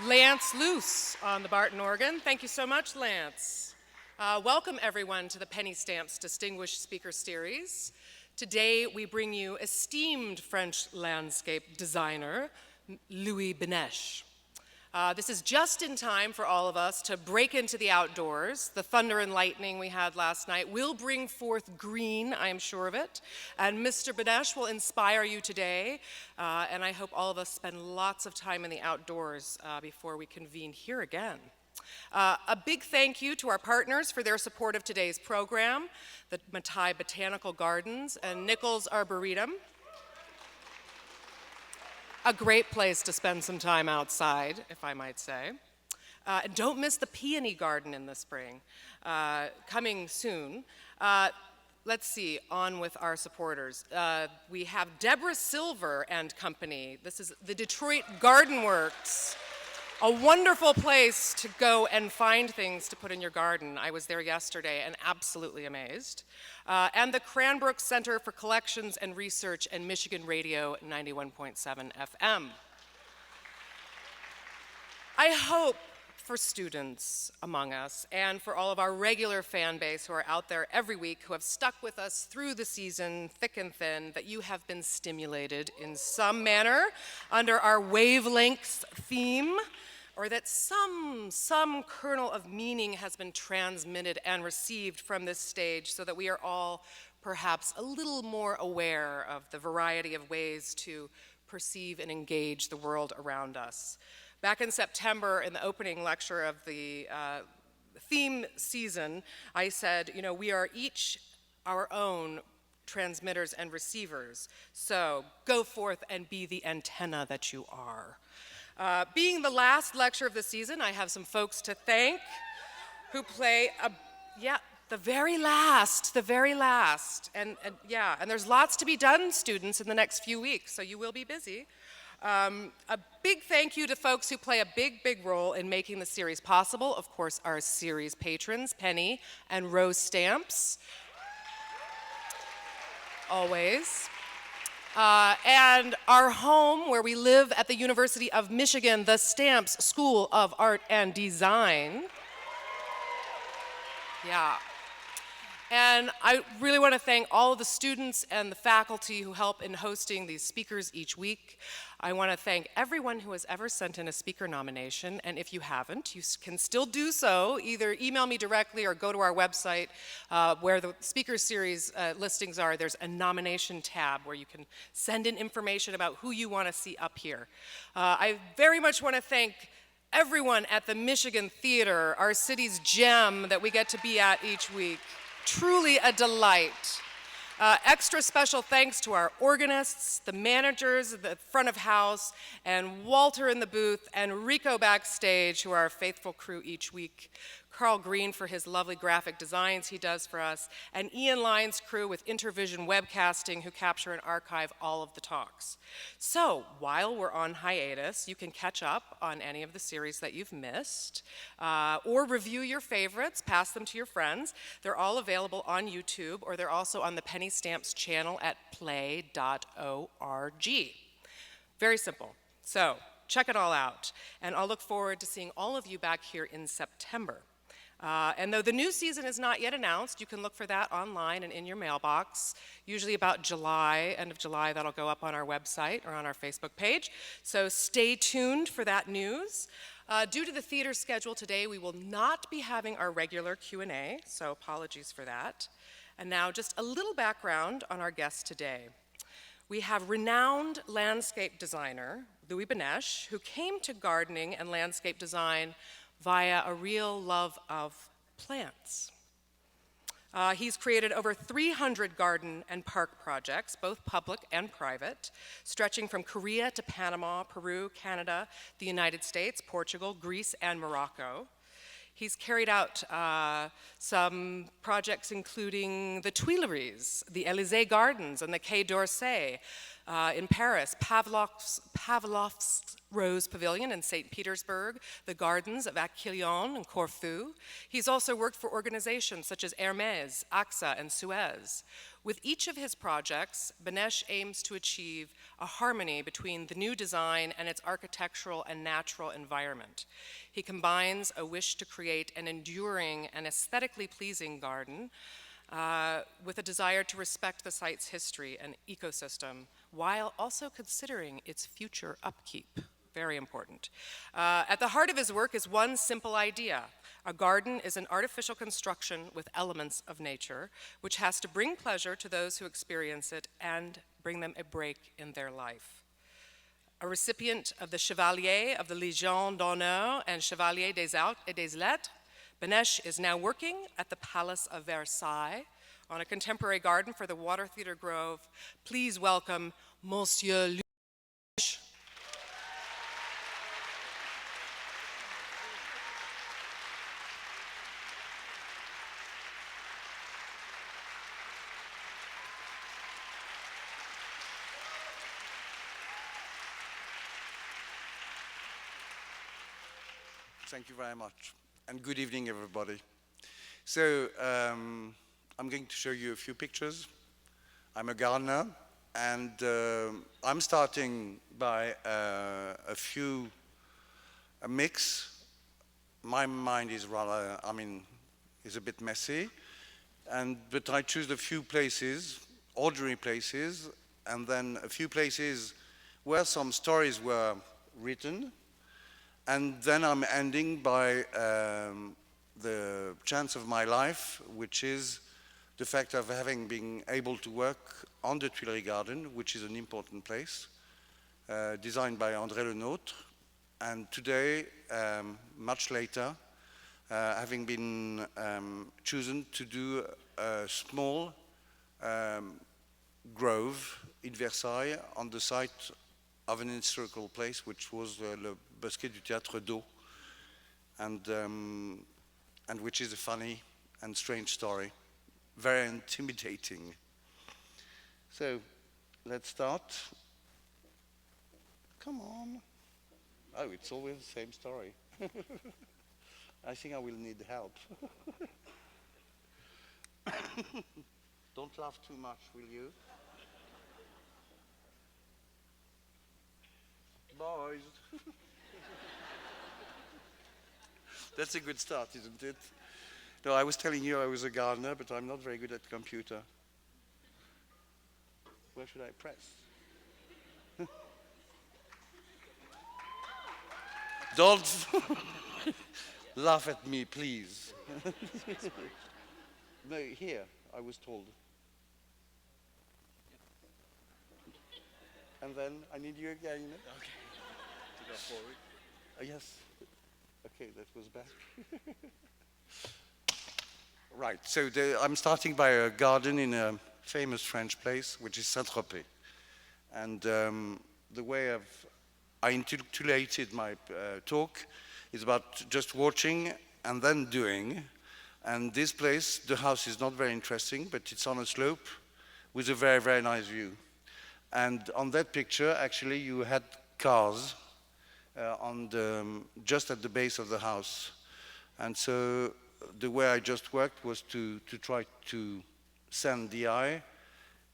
Lance Luce on the Barton organ. Thank you so much, Lance. Welcome everyone to the Penny Stamps Distinguished Speaker Series. Today we bring you esteemed French landscape designer, Louis Benech. This is just in time for all of us to break into the outdoors. The thunder and lightning we had last night will bring forth green, I am sure of it. And Mr. Benech will inspire you today. And I hope all of us spend lots of time in the outdoors before we convene here again. A big thank you to our partners for their support of today's program, the Matai Botanical Gardens and Nichols Arboretum. A great place to spend some time outside, if I might say. And don't miss the peony garden in the spring, coming soon. Let's see, on with our supporters. We have Deborah Silver and Company. This is the Detroit Garden Works. A wonderful place to go and find things to put in your garden. I was there yesterday and absolutely amazed. And the Cranbrook Center for Collections and Research and Michigan Radio 91.7 FM. I hope for students among us and for all of our regular fan base who are out there every week who have stuck with us through the season, thick and thin, that you have been stimulated in some manner under our wavelengths theme, or that some kernel of meaning has been transmitted and received from this stage so that we are all perhaps a little more aware of the variety of ways to perceive and engage the world around us. Back in September, in the opening lecture of the theme season, I said, you know, we are each our own transmitters and receivers, so go forth and be the antenna that you are. Being the last lecture of the season, I have some folks to thank who play the very last. And there's lots to be done, students, in the next few weeks, so you will be busy. A big thank you to folks who play a big role in making the series possible. Of course, our series patrons, Penny and Rose Stamps. Always. And our home, where we live at the University of Michigan, the Stamps School of Art and Design. Yeah. And I really want to thank all of the students and the faculty who help in hosting these speakers each week. I want to thank everyone who has ever sent in a speaker nomination, and if you haven't, you can still do so. Either email me directly or go to our website where the speaker series listings are. There's a nomination tab where you can send in information about who you want to see up here. I very much want to thank everyone at the Michigan Theater, our city's gem that we get to be at each week. Truly a delight. Extra special thanks to our organists, the managers, the front of house, and Walter in the booth, and Rico backstage, who are our faithful crew each week. Carl Green for his lovely graphic designs he does for us, and Ian Lyons' crew with Intervision webcasting, who capture and archive all of the talks. So, while we're on hiatus, you can catch up on any of the series that you've missed, or review your favorites, pass them to your friends. They're all available on YouTube, or they're also on the Penny Stamps channel at play.org. Very simple. So, check it all out, and I'll look forward to seeing all of you back here in September. And though the new season is not yet announced, you can look for that online and in your mailbox. Usually about July, end of July, that'll go up on our website or on our Facebook page. So stay tuned for that news. Due to the theater schedule today, we will not be having our regular Q&A, so apologies for that. And now just a little background on our guest today. We have renowned landscape designer, Louis Benech, who came to gardening and landscape design via a real love of plants. He's created over 300 garden and park projects, both public and private, stretching from Korea to Panama, Peru, Canada, the United States, Portugal, Greece, and Morocco. He's carried out some projects including the Tuileries, the Elysée Gardens, and the Quai d'Orsay in Paris, Pavlovsk Rose Pavilion in St. Petersburg, the gardens of Achilleion and Corfu. He's also worked for organizations such as Hermes, Axa and Suez. With each of his projects, Benech aims to achieve a harmony between the new design and its architectural and natural environment. He combines a wish to create an enduring and aesthetically pleasing garden with a desire to respect the site's history and ecosystem, while also considering its future upkeep. Very important. At the heart of his work is one simple idea. A garden is an artificial construction with elements of nature, which has to bring pleasure to those who experience it and bring them a break in their life. A recipient of the Chevalier of the Légion d'honneur and Chevalier des Arts et des Lettres, Benech is now working at the Palace of Versailles on a contemporary garden for the Water Theatre Grove. Please welcome Monsieur Louis Benech. Thank you very much, and good evening, everybody. So, I'm going to show you a few pictures. I'm a gardener, and I'm starting by a mix. My mind is rather, is a bit messy, but I choose a few places, ordinary places, and then a few places where some stories were written. And then I'm ending by the chance of my life, which is the fact of having been able to work on the Tuileries Garden, which is an important place, designed by André Le Nôtre. And today, much later, having been chosen to do a small grove in Versailles on the site of an historical place, which was Le Bosquet du Théâtre d'Eau, and which is a funny and strange story, very intimidating. So, let's start. Come on. Oh, it's always the same story. I think I will need help. Don't laugh too much, will you? Boys. That's a good start, isn't it? No, I was telling you I was a gardener, but I'm not very good at computer. Where should I press? Don't laugh at me, please. No, here, I was told. And then I need you again. Okay. To go forward. Yes. Okay, that was back. Right, so I'm starting by a garden in a famous French place, which is Saint-Tropez. And the way I intitulated my talk is about just watching and then doing. And this place, the house is not very interesting, but it's on a slope with a very, very nice view. And on that picture, actually, you had cars just at the base of the house. And so the way I just worked was to try to send the eye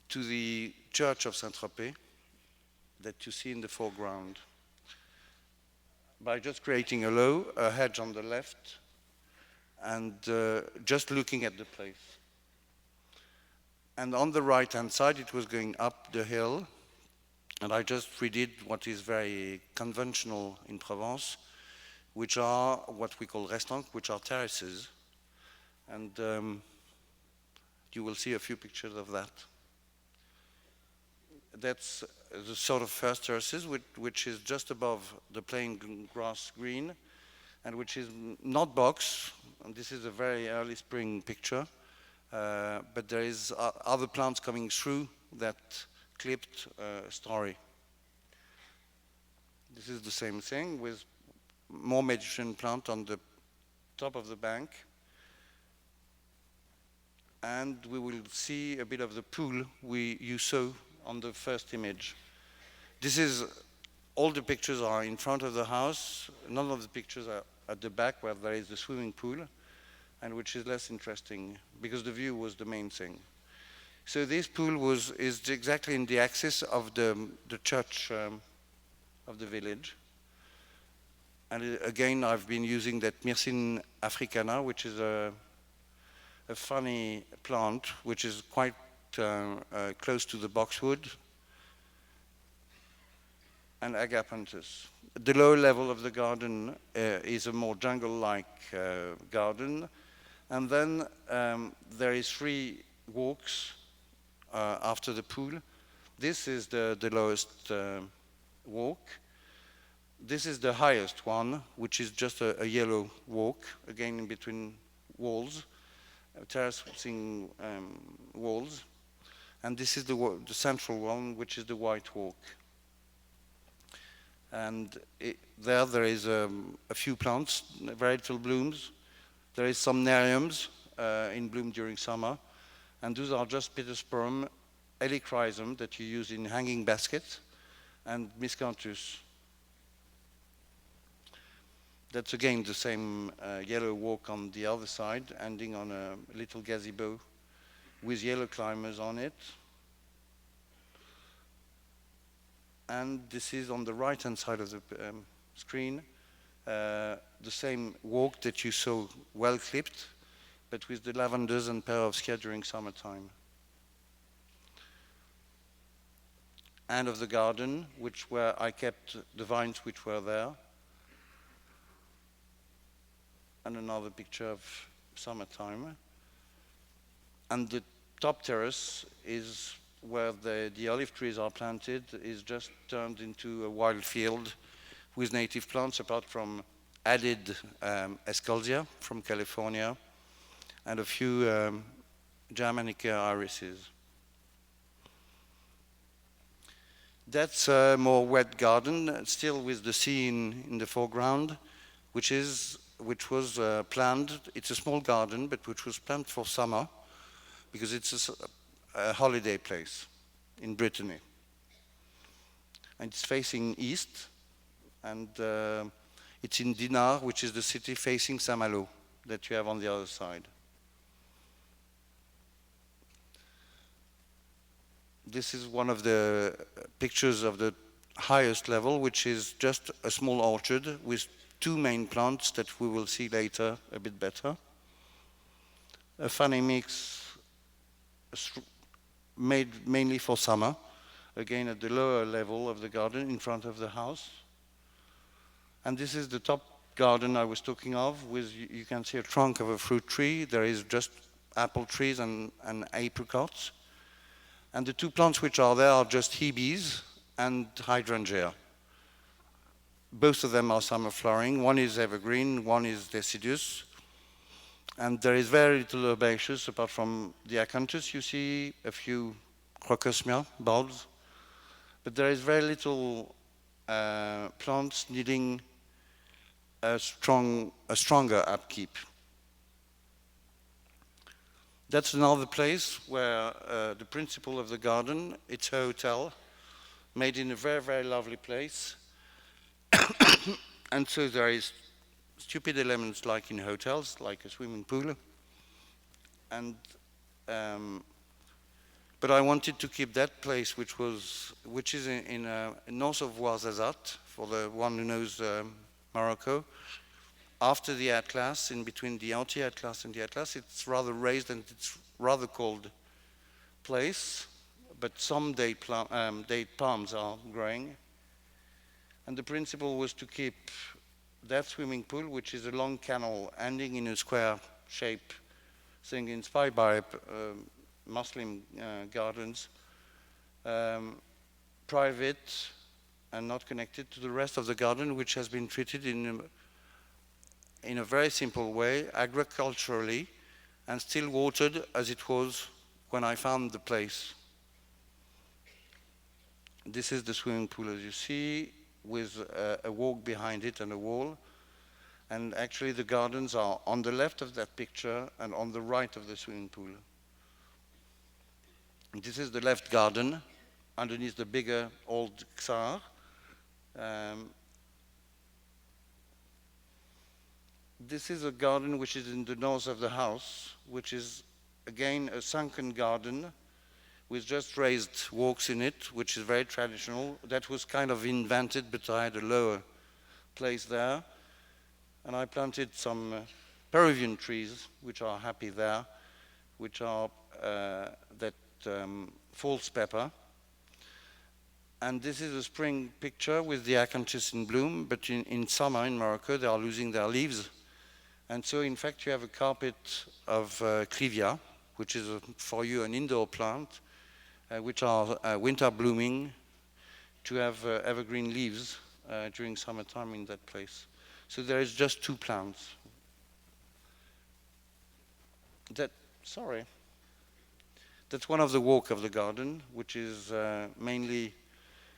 to the church of Saint-Tropez that you see in the foreground by just creating a hedge on the left and just looking at the place. And on the right-hand side, it was going up the hill. And I just redid what is very conventional in Provence, which are what we call restaurants, which are terraces. And you will see a few pictures of that. That's the sort of first terraces, which is just above the plain grass green, and which is not box. And this is a very early spring picture. But there is other plants coming through that clipped story. This is the same thing with more Mediterranean plant on the top of the bank. And we will see a bit of the pool you saw on the first image. All the pictures are in front of the house. None of the pictures are at the back where there is the swimming pool, and which is less interesting because the view was the main thing. So this pool is exactly in the axis of the church of the village. And again, I've been using that Myrcene africana, which is a funny plant, which is quite close to the boxwood, and agapanthus. The lower level of the garden is a more jungle-like garden, and then there is 3 walks after the pool. This is the lowest walk. This is the highest one, which is just a yellow walk, again in between walls, terracing walls. And this is the central one, which is the white walk. And there is a few plants, very little blooms. There is some neriums in bloom during summer. And those are just Petersburg, helichrysum that you use in hanging baskets, and miscanthus. That's again the same yellow walk on the other side, ending on a little gazebo with yellow climbers on it. And this is on the right-hand side of the screen, the same walk that you saw well clipped, but with the lavenders and Pavlovsk during summertime. And of the garden, where I kept the vines which were there. And another picture of summertime. And the top terrace is where the olive trees are planted, is just turned into a wild field with native plants, apart from added esculsia from California and a few Germanica irises. That's a more wet garden, still with the sea in the foreground, which was planned. It's a small garden, but which was planned for summer, because it's a holiday place in Brittany. And it's facing east, and it's in Dinard, which is the city facing Saint-Malo that you have on the other side. This is one of the pictures of the highest level, which is just a small orchard with 2 main plants that we will see later a bit better. A funny mix made mainly for summer, again at the lower level of the garden in front of the house. And this is the top garden I was talking of, with, you can see a trunk of a fruit tree. There is just apple trees and apricots. And the 2 plants which are there are just hebes and hydrangea. Both of them are summer flowering. One is evergreen, one is deciduous. And there is very little herbaceous apart from the acanthus. You see a few crocosmia bulbs. But there is very little plants needing a stronger upkeep. That's another place where the principle of the garden, it's a hotel made in a very, very lovely place. And so there is stupid elements like in hotels, like a swimming pool. And but I wanted to keep that place, which is in north of Ouarzazate, for the one who knows Morocco. After the Atlas, in between the anti-Atlas and the Atlas, it's rather raised and it's rather cold place, but some date palms are growing. And the principle was to keep that swimming pool, which is a long canal ending in a square shape, thing inspired by Muslim gardens, private and not connected to the rest of the garden, which has been treated in a very simple way, agriculturally, and still watered as it was when I found the place. This is the swimming pool, as you see, with a walk behind it and a wall. And actually the gardens are on the left of that picture and on the right of the swimming pool. And this is the left garden, underneath the bigger old Tsar. This is a garden which is in the north of the house, which is again a sunken garden with just raised walks in it, which is very traditional. That was kind of invented, but I had a lower place there. And I planted some Peruvian trees, which are happy there, which are false pepper. And this is a spring picture with the acanthus in bloom, but in summer in Morocco, they are losing their leaves. And so, in fact, you have a carpet of clivia, which is for you an indoor plant, which are winter blooming to have evergreen leaves during summertime in that place. So there is just 2 plants. That's one of the walk of the garden, which is mainly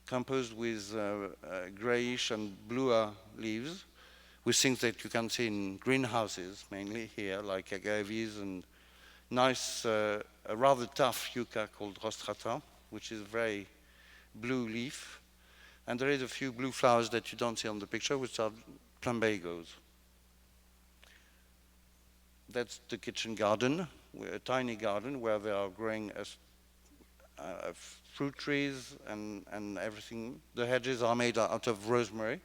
composed with grayish and bluer leaves, with things that you can see in greenhouses, mainly here, like agaves and nice, a rather tough yucca called rostrata, which is very blue leaf. And there is a few blue flowers that you don't see on the picture, which are plumbagos. That's the kitchen garden, a tiny garden where they are growing fruit trees and everything. The hedges are made out of rosemary.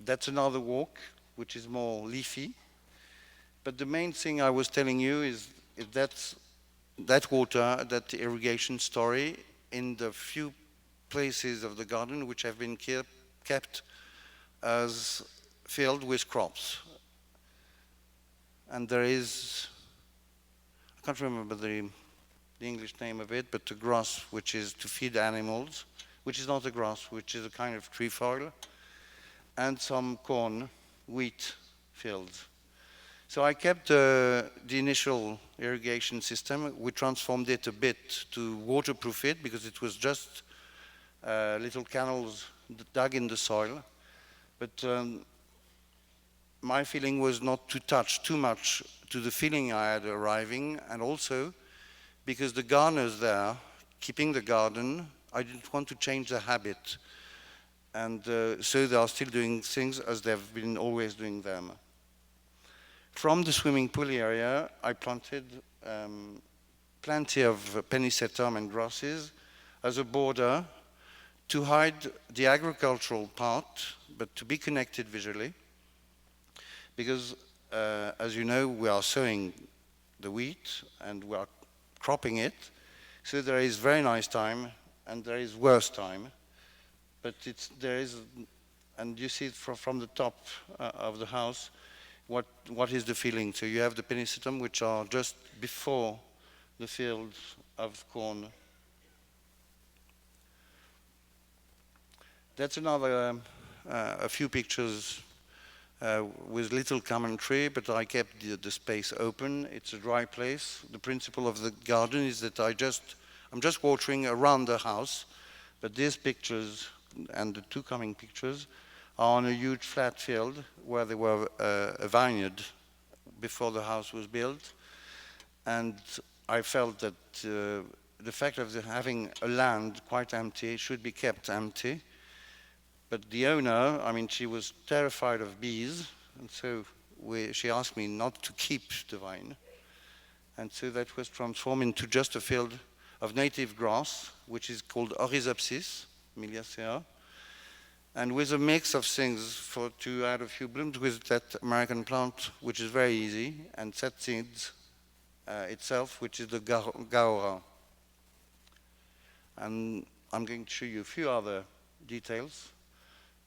That's another walk, which is more leafy. But the main thing I was telling you is that water, that irrigation story in the few places of the garden which have been kept as filled with crops. And there is, I can't remember the English name of it, but the grass which is to feed animals, which is not a grass, which is a kind of trefoil, and some corn, wheat fields. So I kept the initial irrigation system. We transformed it a bit to waterproof it because it was just little canals dug in the soil. But my feeling was not to touch too much to the feeling I had arriving, and also because the gardeners there, keeping the garden, I didn't want to change the habit. And so they are still doing things as they've been always doing them. From the swimming pool area, I planted plenty of pennisetum and grasses as a border to hide the agricultural part, but to be connected visually. Because, as you know, we are sowing the wheat and we are cropping it. So there is very nice time and there is worse time. But there is, and you see it from the top of the house, what is the feeling. So you have the pennisetum, which are just before the fields of corn. That's another, a few pictures with little commentary, but I kept the space open. It's a dry place. The principle of the garden is that I'm just watering around the house, but these pictures and the 2 coming pictures are on a huge flat field where there were a vineyard before the house was built. And I felt that the fact of having a land quite empty should be kept empty. But the owner, I mean, she was terrified of bees, and so she asked me not to keep the vine. And so that was transformed into just a field of native grass, which is called Oryzopsis miliacea, and with a mix of things to add a few blooms with that American plant, which is very easy, and set seeds itself, which is the gaora. And I'm going to show you a few other details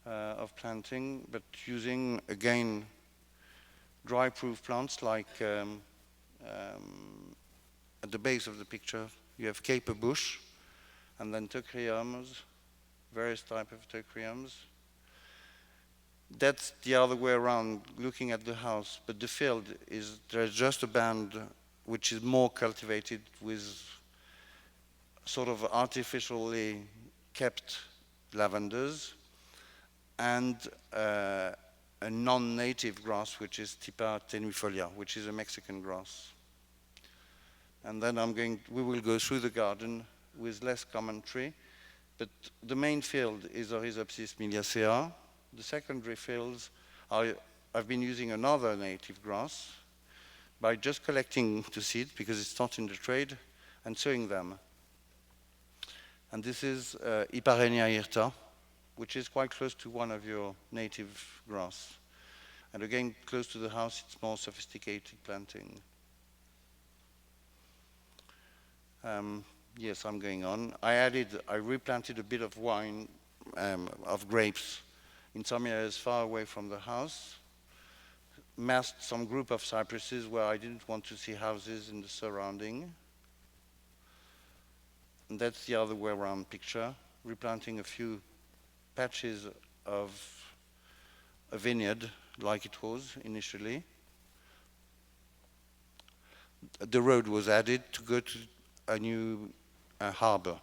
of planting, but using, again, dry-proof plants like at the base of the picture, you have caper bush, and then teucriums, various types of teucriums. That's the other way around, looking at the house, but the field is, there's just a band which is more cultivated with sort of artificially kept lavenders, and a non-native grass, which is Tipa tenuifolia, which is a Mexican grass. And then we will go through the garden with less commentary, but the main field is Oryzopsis miliacea. The secondary fields I've been using another native grass, by just collecting the seeds, because it's not in the trade, and sowing them. And this is Iparenia hirta, which is quite close to one of your native grass. And again, close to the house, it's more sophisticated planting. Yes, I'm going on. I replanted a bit of wine, of grapes, in some areas far away from the house. Masked some group of cypresses where I didn't want to see houses in the surrounding. And that's the other way around picture, replanting a few patches of a vineyard like it was initially. The road was added to go to a new harbor.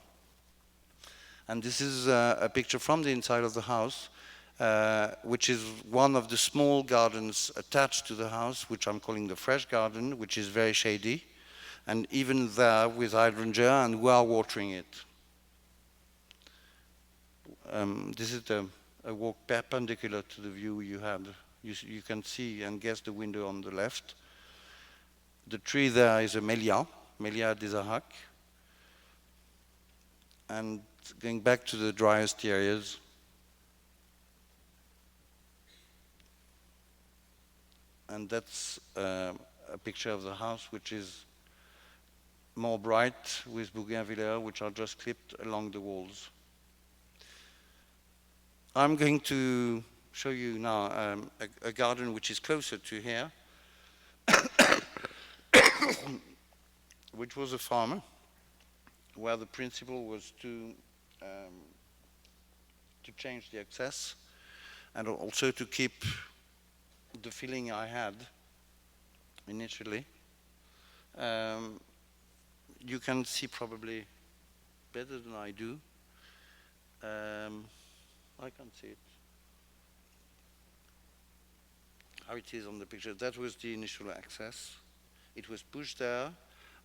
And this is a picture from the inside of the house, which is one of the small gardens attached to the house, which I'm calling the fresh garden, which is very shady. And even there with hydrangea, and we are watering it. This is a walk perpendicular to the view you had. You can see and guess the window on the left. The tree there is a Melia des Aracs. And going back to the driest areas, and that's a picture of the house, which is more bright with bougainvillea, which are just clipped along the walls. I'm going to show you now a garden which is closer to here, which was a farm where the principle was to change the access and also to keep the feeling I had initially. You can see probably better than I do. I can't see it. How it is on the picture. That was the initial access. It was pushed there,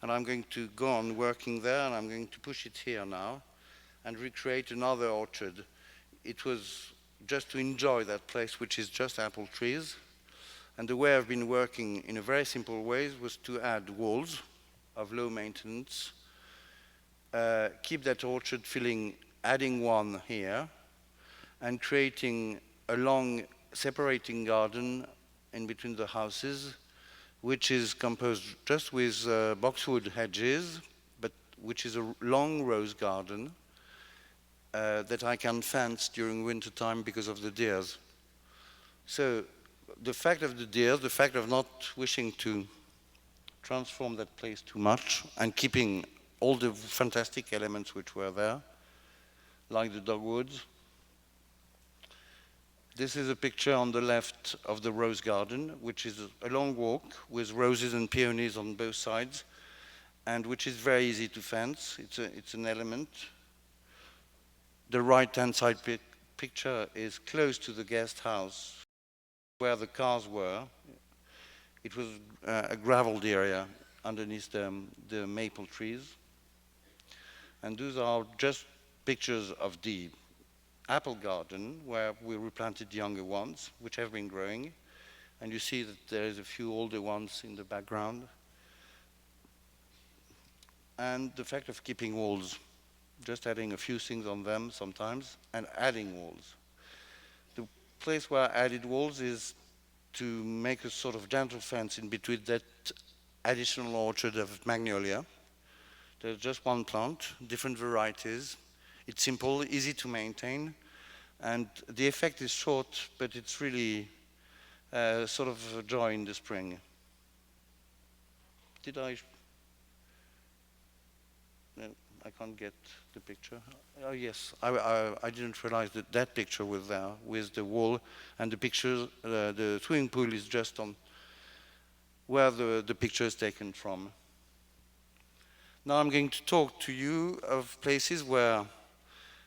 and I'm going to go on working there, and I'm going to push it here now and recreate another orchard. It was just to enjoy that place, which is just apple trees. And the way I've been working in a very simple way was to add walls of low maintenance, keep that orchard feeling, adding one here, and creating a long separating garden in between the houses, which is composed just with boxwood hedges, but which is a long rose garden that I can fence during winter time because of the deers. So the fact of the deers, the fact of not wishing to transform that place too much and keeping all the fantastic elements which were there, like the dogwoods. This is a picture on the left of the rose garden, which is a long walk with roses and peonies on both sides, and which is very easy to fence. It's an element. The right-hand side picture is close to the guest house where the cars were. It was a graveled area underneath the maple trees. And those are just pictures of the apple garden where we replanted younger ones, which have been growing. And you see that there is a few older ones in the background. And the fact of keeping walls, just adding a few things on them sometimes, and adding walls. The place where I added walls is to make a sort of gentle fence in between that additional orchard of magnolia. There's just one plant, different varieties. It's simple, easy to maintain, and the effect is short, but it's really sort of a joy in the spring. Did I? No, I can't get the picture. Oh yes, I didn't realize that that picture was there with the wall, and the picture, the swimming pool is just on where the picture is taken from. Now I'm going to talk to you of places where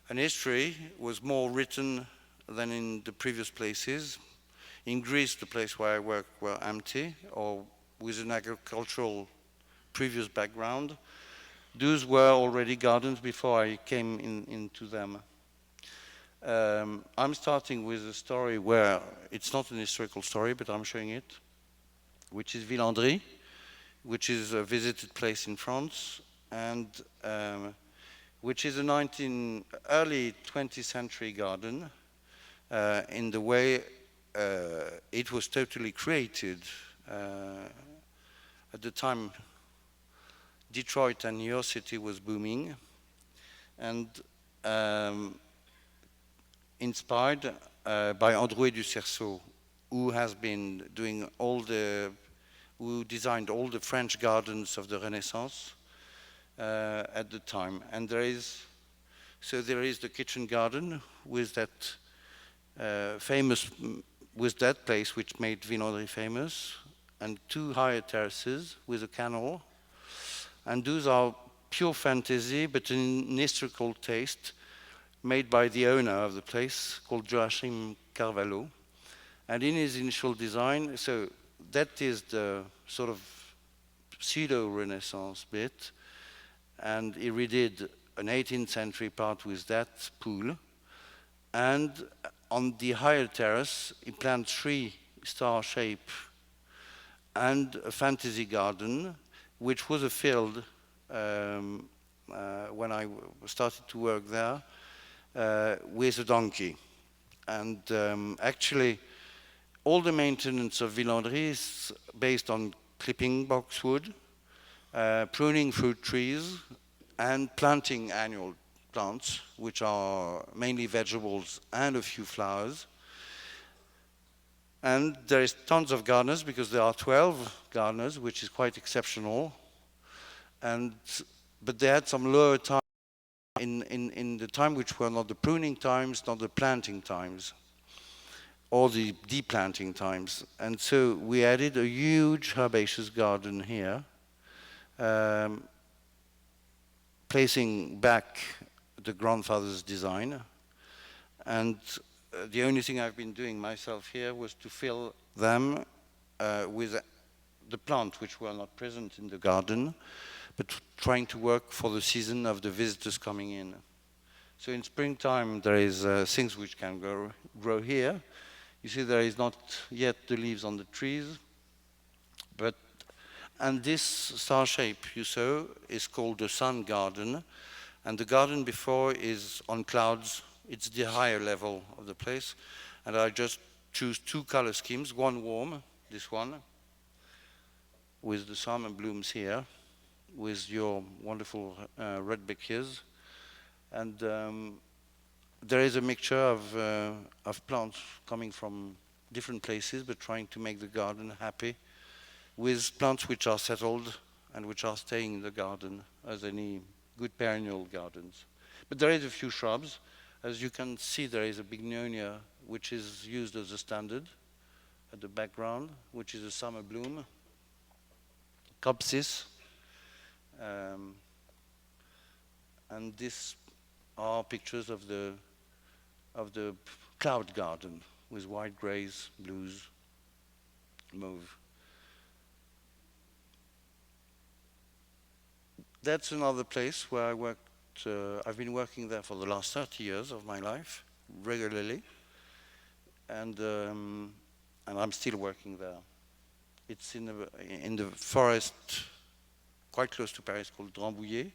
an history was more written than in the previous places. In Greece, the place where I work were empty or with an agricultural previous background. Those were already gardens before I came into them. I'm starting with a story where it's not an historical story, but I'm showing it, which is Villandry. which is a visited place in France, and which is a early 20th century garden in the way it was totally created. At the time, Detroit and New York City was booming, and inspired by Androuet du Cerceau, who has been doing who designed all the French gardens of the Renaissance at the time. And there is the kitchen garden with that with that place which made Vinodry famous, and two higher terraces with a canal. And those are pure fantasy, but an historical taste made by the owner of the place, called Joachim Carvalho. And in his initial design, so that is the sort of pseudo-Renaissance bit. And he redid an 18th century part with that pool. And on the higher terrace, he planned 3 star shape and a fantasy garden, which was a field when I started to work there, with a donkey. And actually, all the maintenance of Villandry is based on clipping boxwood, pruning fruit trees, and planting annual plants, which are mainly vegetables and a few flowers. And there is tons of gardeners, because there are 12 gardeners, which is quite exceptional. But they had some lower time in the time which were not the pruning times, not the planting times, or the deplanting times. And so we added a huge herbaceous garden here, placing back the grandfather's design. And the only thing I've been doing myself here was to fill them with the plants which were not present in the garden, but trying to work for the season of the visitors coming in. So in springtime, there is things which can grow here. You see there is not yet the leaves on the trees, and this star shape you saw is called the sun garden, and the garden before is on clouds. It's the higher level of the place, and I just choose 2 color schemes, one warm, this one, with the summer blooms here, with your wonderful red bechias, and there is a mixture of plants coming from different places, but trying to make the garden happy, with plants which are settled and which are staying in the garden, as any good perennial gardens. But there is a few shrubs. As you can see, there is a bignonia, which is used as a standard at the background, which is a summer bloom, copsis, and these are pictures of the cloud garden with white, grays, blues, mauve. That's another place where I worked. I've been working there for the last 30 years of my life, regularly, and I'm still working there. It's in the forest, quite close to Paris, called Rambouillet.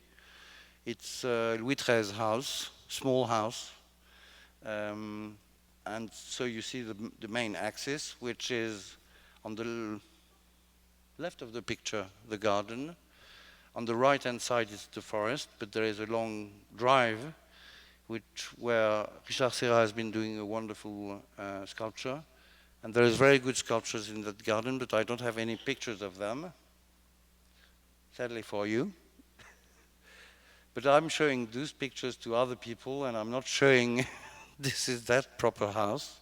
It's Louis XIII house, small house, and so you see the main axis, which is on the left of the picture, the garden. On the right-hand side is the forest, but there is a long drive where Richard Serra has been doing a wonderful sculpture. And there is very good sculptures in that garden, but I don't have any pictures of them, sadly for you. But I'm showing those pictures to other people, and I'm not showing this is that proper house.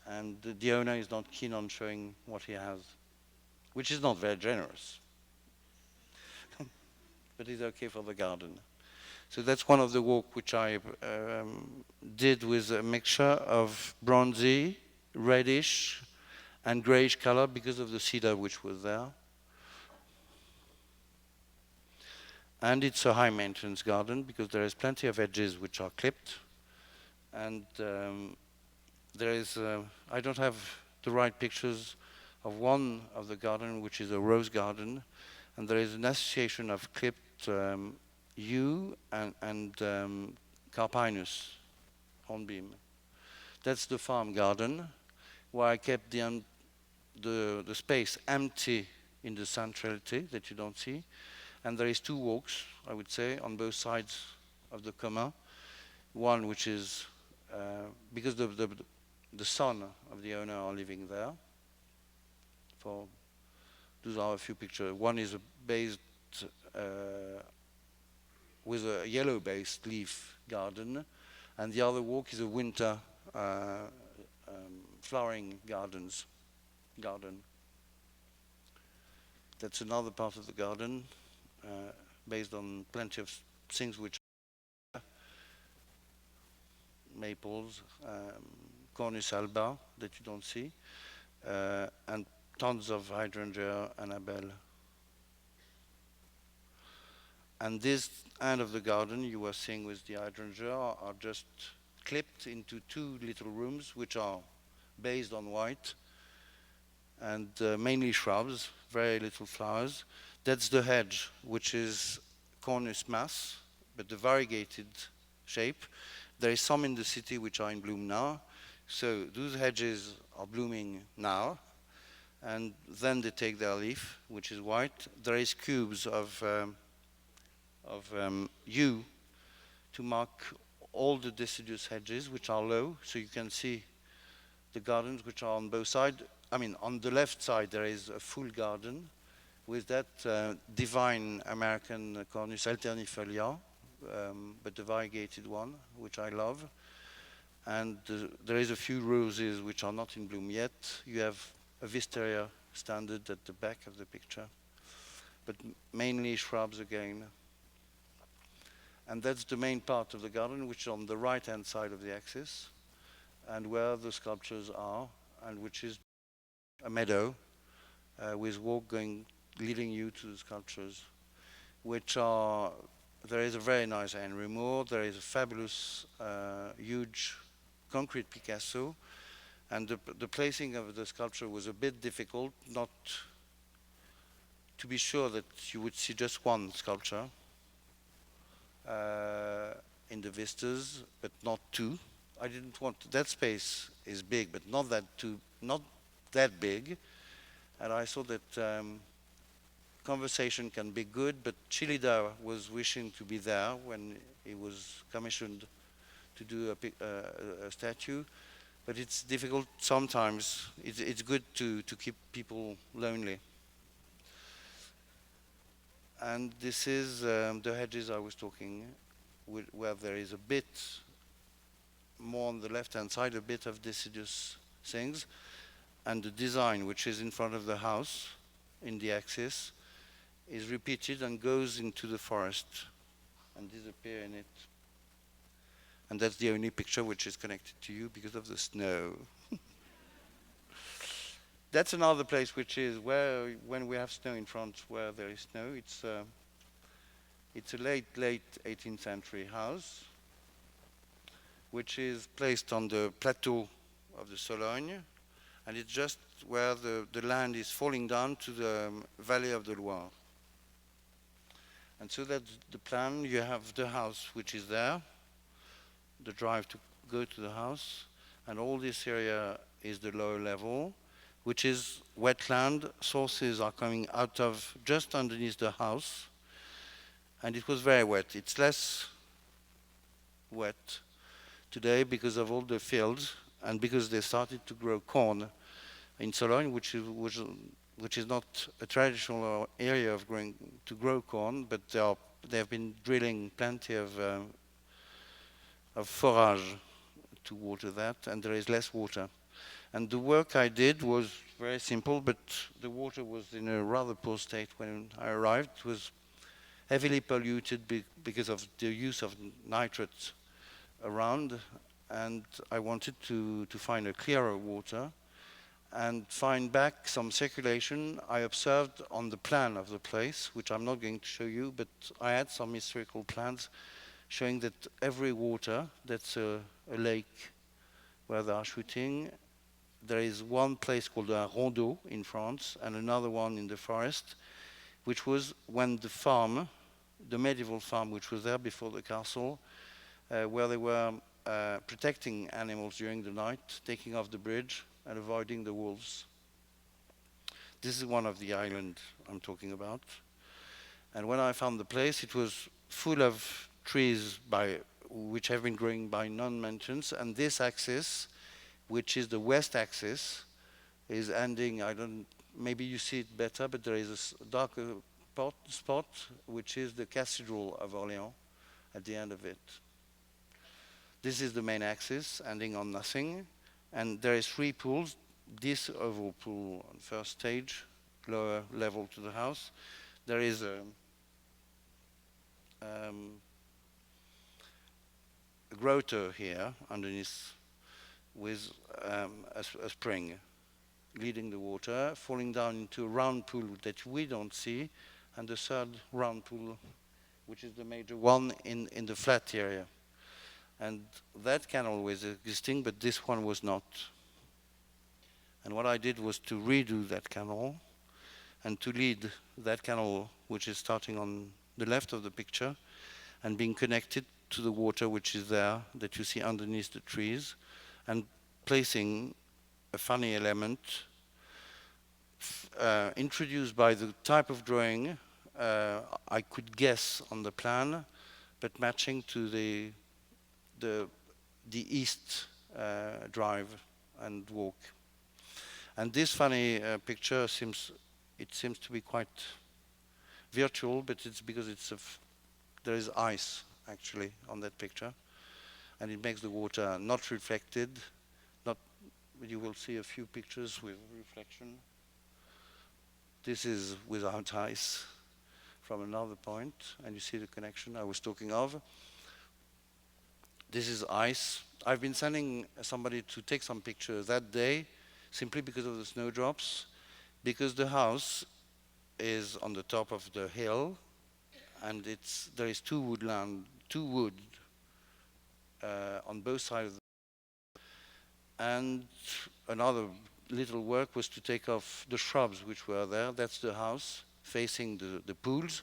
And the owner is not keen on showing what he has, which is not very generous. But it's okay for the garden. So that's one of the work which I did with a mixture of bronzy, reddish, and grayish color because of the cedar which was there. And it's a high maintenance garden because there is plenty of edges which are clipped. And there is, I don't have the right pictures of one of the garden, which is a rose garden. And there is an association of clipped yew and carpinus hornbeam. That's the farm garden, where I kept the space empty in the centrality that you don't see. And there is two walks, I would say, on both sides of the commun. One which is, because the son of the owner are living there. Those are a few pictures. One is based with a yellow-based leaf garden, and the other walk is a winter flowering garden. That's another part of the garden, based on plenty of things which are maples, Cornus alba that you don't see, and tons of hydrangea and abel. And this end of the garden you were seeing with the hydrangea are just clipped into two little rooms which are based on white and mainly shrubs, very little flowers. That's the hedge, which is Cornus mass, but the variegated shape. There is some in the city which are in bloom now. So those hedges are blooming now, and then they take their leaf, which is white. There is cubes of yew to mark all the deciduous hedges, which are low, so you can see the gardens which are on both sides. I mean, on the left side there is a full garden with that divine American Cornus alternifolia, but the variegated one, which I love. And there is a few roses which are not in bloom yet. You have a wisteria standard at the back of the picture, but mainly shrubs again. And that's the main part of the garden, which is on the right-hand side of the axis, and where the sculptures are, and which is a meadow with walk leading you to the sculptures, which are, there is a very nice Henry Moore, there is a fabulous, huge concrete Picasso, and the placing of the sculpture was a bit difficult, not to be sure that you would see just one sculpture in the vistas, but not two. I didn't want that space is big, but not that big. And I thought that conversation can be good, but Chilida was wishing to be there when he was commissioned to do a statue. But it's difficult sometimes. It's good to keep people lonely. And this is the hedges I was talking, where there is a bit more on the left-hand side, a bit of deciduous things, and the design, which is in front of the house, in the axis, is repeated and goes into the forest and disappear in it. And that's the only picture which is connected to you because of the snow. That's another place which is where, when we have snow in France, where there is snow, it's a late 18th century house, which is placed on the plateau of the Sologne, and it's just where the land is falling down to the valley of the Loire. And so that's the plan. You have the house which is there, the drive to go to the house, and all this area is the lower level, which is wetland. Sources are coming out of just underneath the house, and it was very wet. It's less wet today because of all the fields and because they started to grow corn in Sologne, which is not a traditional area of to grow corn, but they have been drilling plenty of forage to water that, and there is less water. And the work I did was very simple, but the water was in a rather poor state when I arrived. It was heavily polluted because of the use of nitrates around, and I wanted to find a clearer water and find back some circulation. I observed on the plan of the place, which I'm not going to show you, but I had some historical plans showing that every water, that's a lake where they are shooting. There is one place called a rondeau in France and another one in the forest, which was when the farm, the medieval farm which was there before the castle, where they were protecting animals during the night, taking off the bridge and avoiding the wolves. This is one of the islands I'm talking about. And when I found the place, it was full of trees which have been growing by non-maintenance, and this axis, which is the west axis, is ending, maybe you see it better, but there is a darker spot, which is the Cathedral of Orléans at the end of it. This is the main axis, ending on nothing, and there is 3 pools. This oval pool on first stage, lower level to the house. There is a grotto here underneath with a spring leading the water, falling down into a round pool that we don't see, and the third round pool, which is the major one in the flat area. And that canal was existing, but this one was not. And what I did was to redo that canal and to lead that canal, which is starting on the left of the picture and being connected to the water which is there, that you see underneath the trees, and placing a funny element introduced by the type of drawing I could guess on the plan, but matching to the east drive and walk. And this funny picture seems to be quite virtual, but it's because there is ice actually on that picture, and it makes the water not reflected. You will see a few pictures with reflection. This is without ice from another point, and you see the connection I was talking of. This is ice. I've been sending somebody to take some pictures that day, simply because of the snowdrops, because the house is on the top of the hill, and there is two wood on both sides. And another little work was to take off the shrubs which were there. That's the house facing the pools.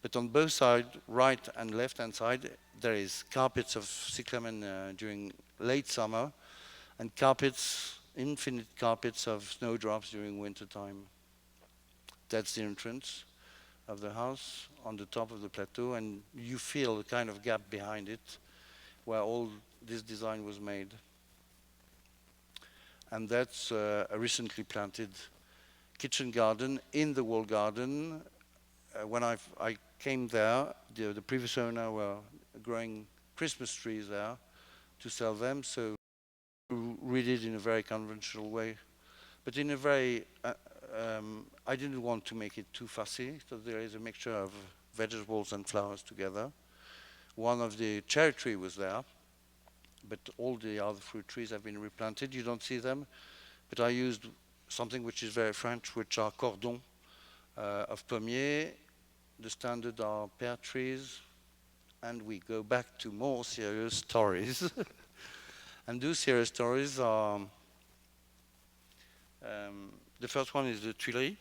But on both sides, right and left-hand side, there is carpets of cyclamen during late summer, and infinite carpets of snowdrops during winter time. That's the entrance of the house on the top of the plateau, and you feel a kind of gap behind it where all this design was made. And that's a recently planted kitchen garden in the wall garden. When I came there, the previous owner were growing Christmas trees there to sell them, so we did it in a very conventional way. But in a very, I didn't want to make it too fussy, so there is a mixture of vegetables and flowers together. One of the cherry tree was there, but all the other fruit trees have been replanted. You don't see them, but I used something which is very French, which are cordons of pommier. The standard are pear trees, and we go back to more serious stories. And those serious stories are, the first one is the Tuileries.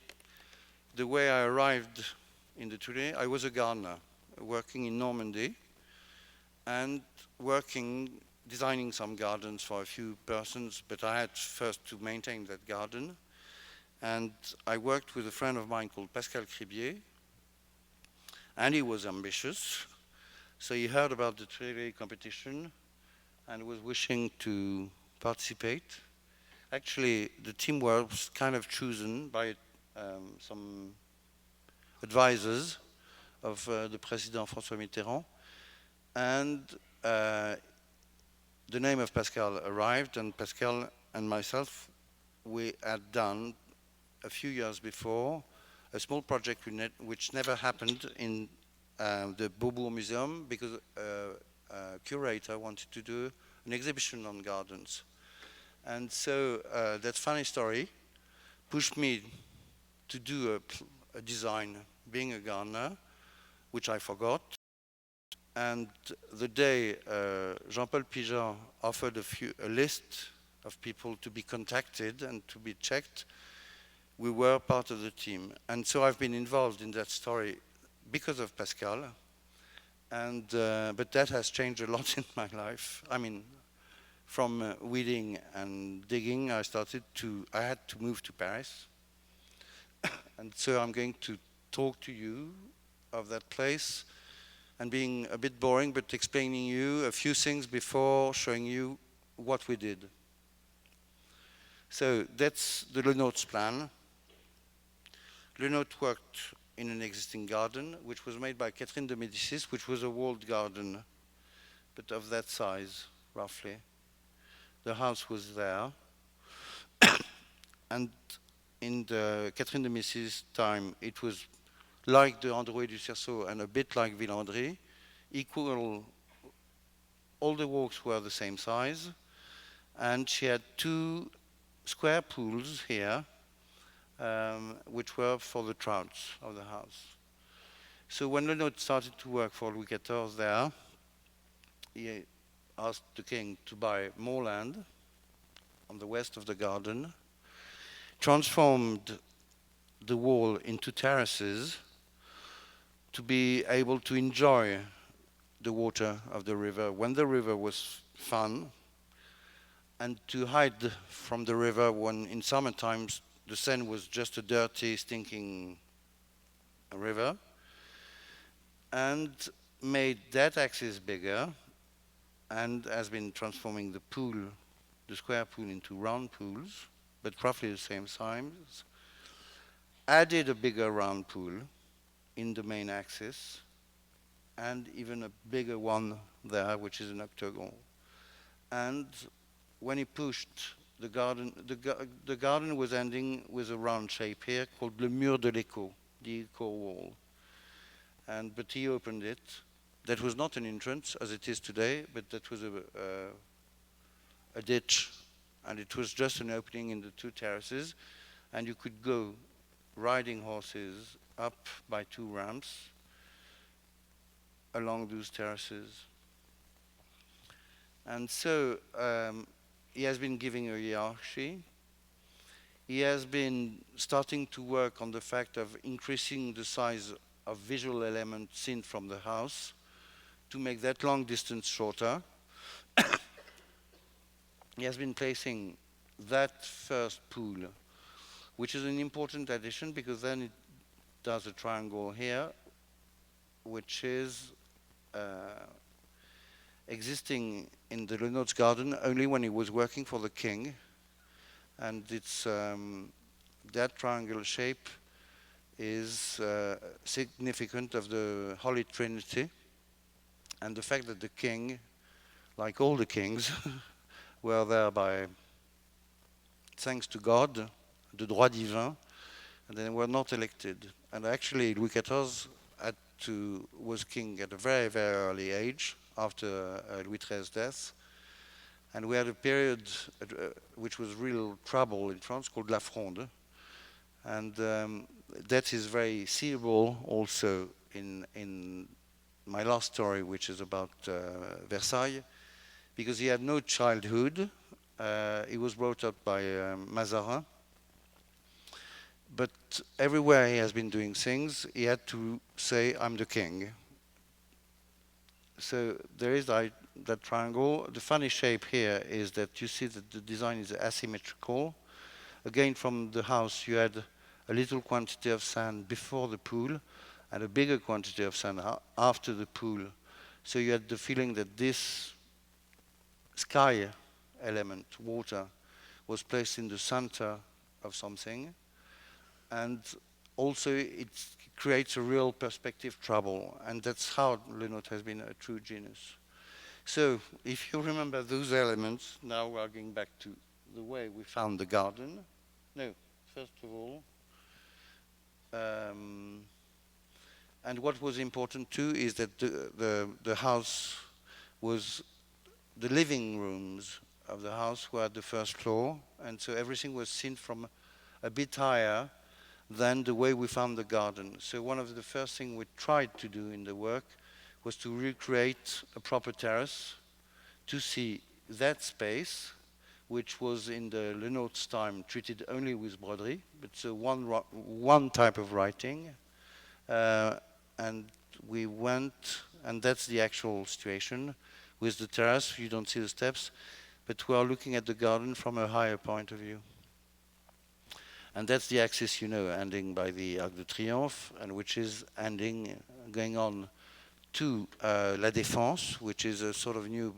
The way I arrived in the Tuileries, I was a gardener working in Normandy and designing some gardens for a few persons, but I had first to maintain that garden. And I worked with a friend of mine called Pascal Cribier, and he was ambitious. So he heard about the Tuileries competition and was wishing to participate. Actually, the team was kind of chosen by some advisors of the President François Mitterrand. And the name of Pascal arrived, and Pascal and myself, we had done a few years before a small project which never happened in the Beaubourg Museum, because a curator wanted to do an exhibition on gardens. And so that funny story pushed me to do a design being a gardener, which I forgot. And the day Jean-Paul Pigeon offered a list of people to be contacted and to be checked, we were part of the team. And so I've been involved in that story because of Pascal. And, but that has changed a lot in my life. I mean, from weeding and digging, I had to move to Paris. And so I'm going to talk to you of that place and being a bit boring, but explaining you a few things before showing you what we did. So that's the Le Nôtre's plan. Le Nôtre worked in an existing garden, which was made by Catherine de Médicis, which was a walled garden, but of that size, roughly. The house was there. And in the Catherine de Médicis time, it was like the Androuet du Cerceau and a bit like Villandry. Equal, all the walks were the same size. And she had 2 square pools here, which were for the trouts of the house. So when Le Nôtre started to work for Louis XIV there, he asked the king to buy more land on the west of the garden, transformed the wall into terraces to be able to enjoy the water of the river when the river was fun, and to hide from the river when in summer times the Seine was just a dirty, stinking river, and made that axis bigger and has been transforming the pool, the square pool, into round pools, but roughly the same size, added a bigger round pool in the main axis, and even a bigger one there, which is an octagon. And when he pushed the garden, the garden was ending with a round shape here called le mur de l'écho, the echo wall. But he opened it. That was not an entrance as it is today, but that was a ditch, and it was just an opening in the 2 terraces, and you could go riding horses up by 2 ramps along those terraces. And so he has been giving a hierarchy. He has been starting to work on the fact of increasing the size of visual elements seen from the house to make that long distance shorter. He has been placing that first pool, which is an important addition because then it does a triangle here, which is existing in the Le Nôtre's garden only when he was working for the king. And it's that triangle shape is significant of the Holy Trinity, and the fact that the king, like all the kings, were there by thanks to God, the droit divin, and they were not elected. And actually, Louis XIV was king at a very, very early age after Louis XIII's death. And we had a period which was real trouble in France called La Fronde. And that is very seeable also in my last story, which is about Versailles, because he had no childhood. He was brought up by Mazarin. But everywhere he has been doing things, he had to say, I'm the king. So there is that triangle. The funny shape here is that you see that the design is asymmetrical. Again, from the house, you had a little quantity of sand before the pool and a bigger quantity of sand after the pool. So you had the feeling that this sky element, water, was placed in the center of something. And also it creates a real perspective trouble. And that's how Le Nôtre has been a true genius. So if you remember those elements, now we are going back to the way we found the garden. No, first of all, and what was important too is that the house was, the living rooms of the house were at the first floor, and so everything was seen from a bit higher than the way we found the garden. So one of the first things we tried to do in the work was to recreate a proper terrace, to see that space which was in the Lenôtre's time treated only with broderie, but it's one type of writing. And we went, and that's the actual situation with the terrace. You don't see the steps, but we are looking at the garden from a higher point of view. And that's the axis, you know, ending by the Arc de Triomphe, and which is ending, going on to La Défense, which is a sort of new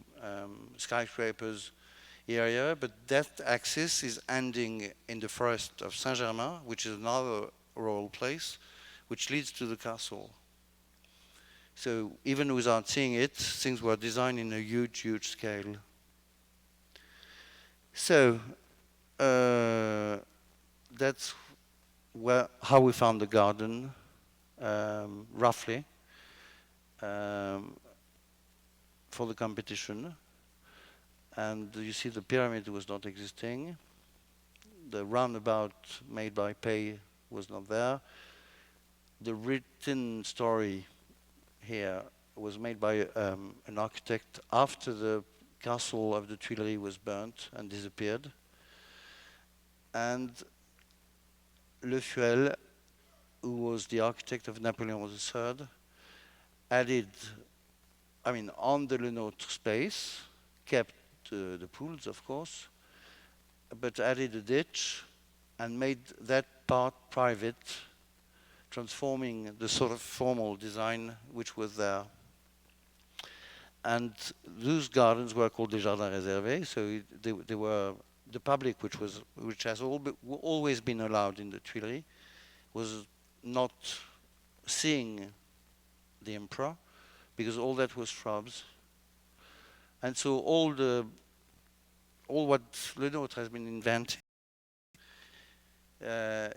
skyscrapers area, but that axis is ending in the forest of Saint-Germain, which is another royal place, which leads to the castle. So even without seeing it, things were designed in a huge, huge scale. So that's how we found the garden, roughly, for the competition. And you see the pyramid was not existing. The roundabout made by Pei was not there. The written story here was made by an architect after the castle of the Tuileries was burnt and disappeared. And Le Fuel, who was the architect of Napoleon III, added, on the Lenôtre space, kept the pools, of course, but added a ditch and made that part private, transforming the sort of formal design which was there. And those gardens were called des jardins réservés, so they were the public, which has always been allowed in the Tuileries, was not seeing the emperor because all that was shrubs. And so all what Lenôtre has been inventing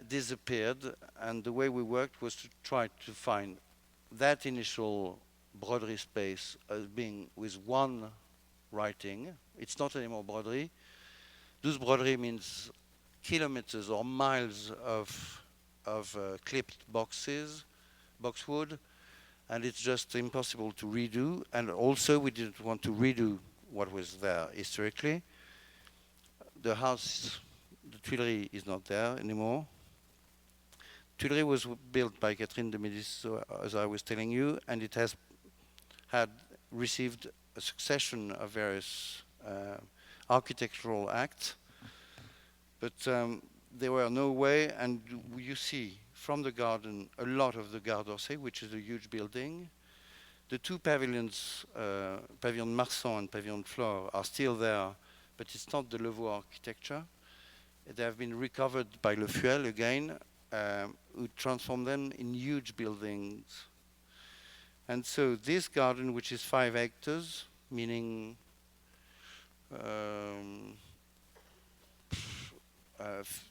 disappeared, and the way we worked was to try to find that initial broderie space as being with one writing. It's not anymore broderie. Those broderie means kilometers or miles of clipped boxwood, and it's just impossible to redo. And also we didn't want to redo what was there historically. The house, the Tuileries, is not there anymore. Tuileries was built by Catherine de Médicis, as I was telling you, and it had received a succession of various architectural acts, but there were no way, and you see from the garden a lot of the Gare d'Orsay, which is a huge building. The two pavilions, Pavilion Marsan and Pavilion Flore, are still there, but it's not the Levaux architecture. They have been recovered by Le Fuel again, who transformed them in huge buildings. And so this garden, which is 5 hectares, meaning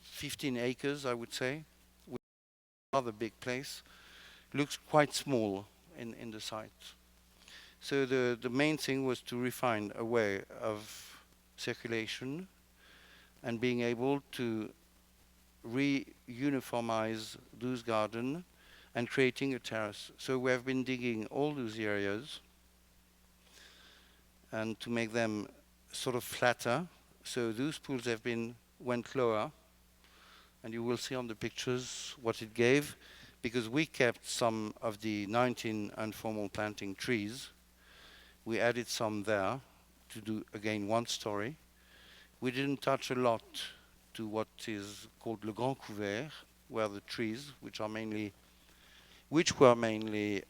15 acres, I would say, with another big place, looks quite small in the site. So the main thing was to refine a way of circulation and being able to re-uniformize those gardens and creating a terrace. So we have been digging all those areas and to make them sort of flatter. So those pools went lower, and you will see on the pictures what it gave, because we kept some of the 19 informal planting trees. We added some there to do, again, one story. We didn't touch a lot to what is called le grand couvert, where the trees, which were mainly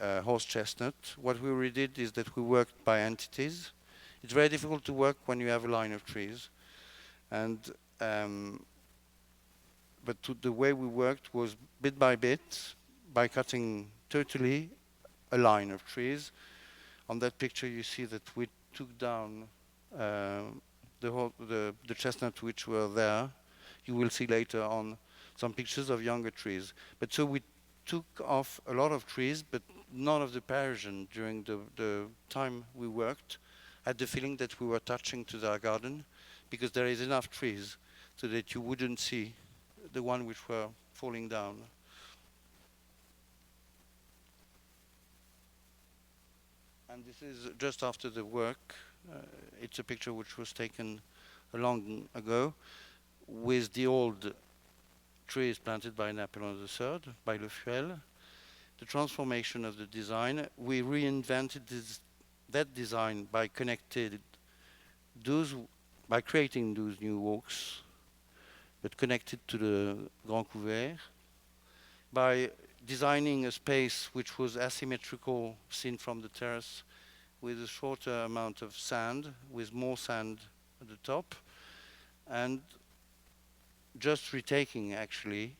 horse chestnut. What we really did is that we worked by entities. It's very difficult to work when you have a line of trees, and but the way we worked was bit by bit, by cutting totally a line of trees. On that picture, you see that we took down the chestnut which were there. You will see later on some pictures of younger trees. But so we took off a lot of trees, but none of the Parisians during the time we worked had the feeling that we were touching to their garden, because there is enough trees so that you wouldn't see the one which were falling down. And this is just after the work. It's a picture which was taken long ago, with the old trees planted by Napoleon III, by Le Fuel. The transformation of the design, we reinvented that design by by creating those new walks, but connected to the Grand Couvert, by designing a space which was asymmetrical, seen from the terrace, with a shorter amount of sand, with more sand at the top, and just retaking actually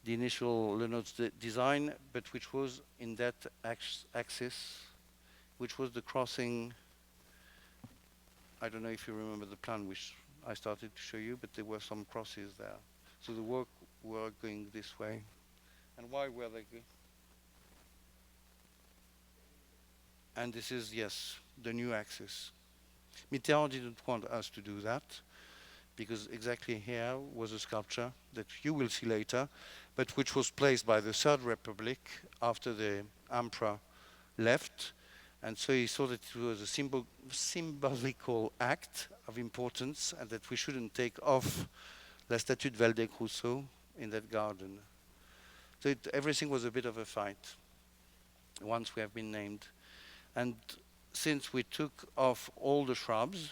the initial Lenoir's design, but which was in that axis, which was the crossing. I don't know if you remember the plan which I started to show you, but there were some crosses there. So the work were going this way. And why were they going? And this is, yes, the new axis. Mitterrand didn't want us to do that, because exactly here was a sculpture that you will see later, but which was placed by the Third Republic after the emperor left. And so he saw that it was a symbolical act of importance, and that we shouldn't take off La Statue de Valdec-Rousseau in that garden. So everything was a bit of a fight once we have been named. And since we took off all the shrubs,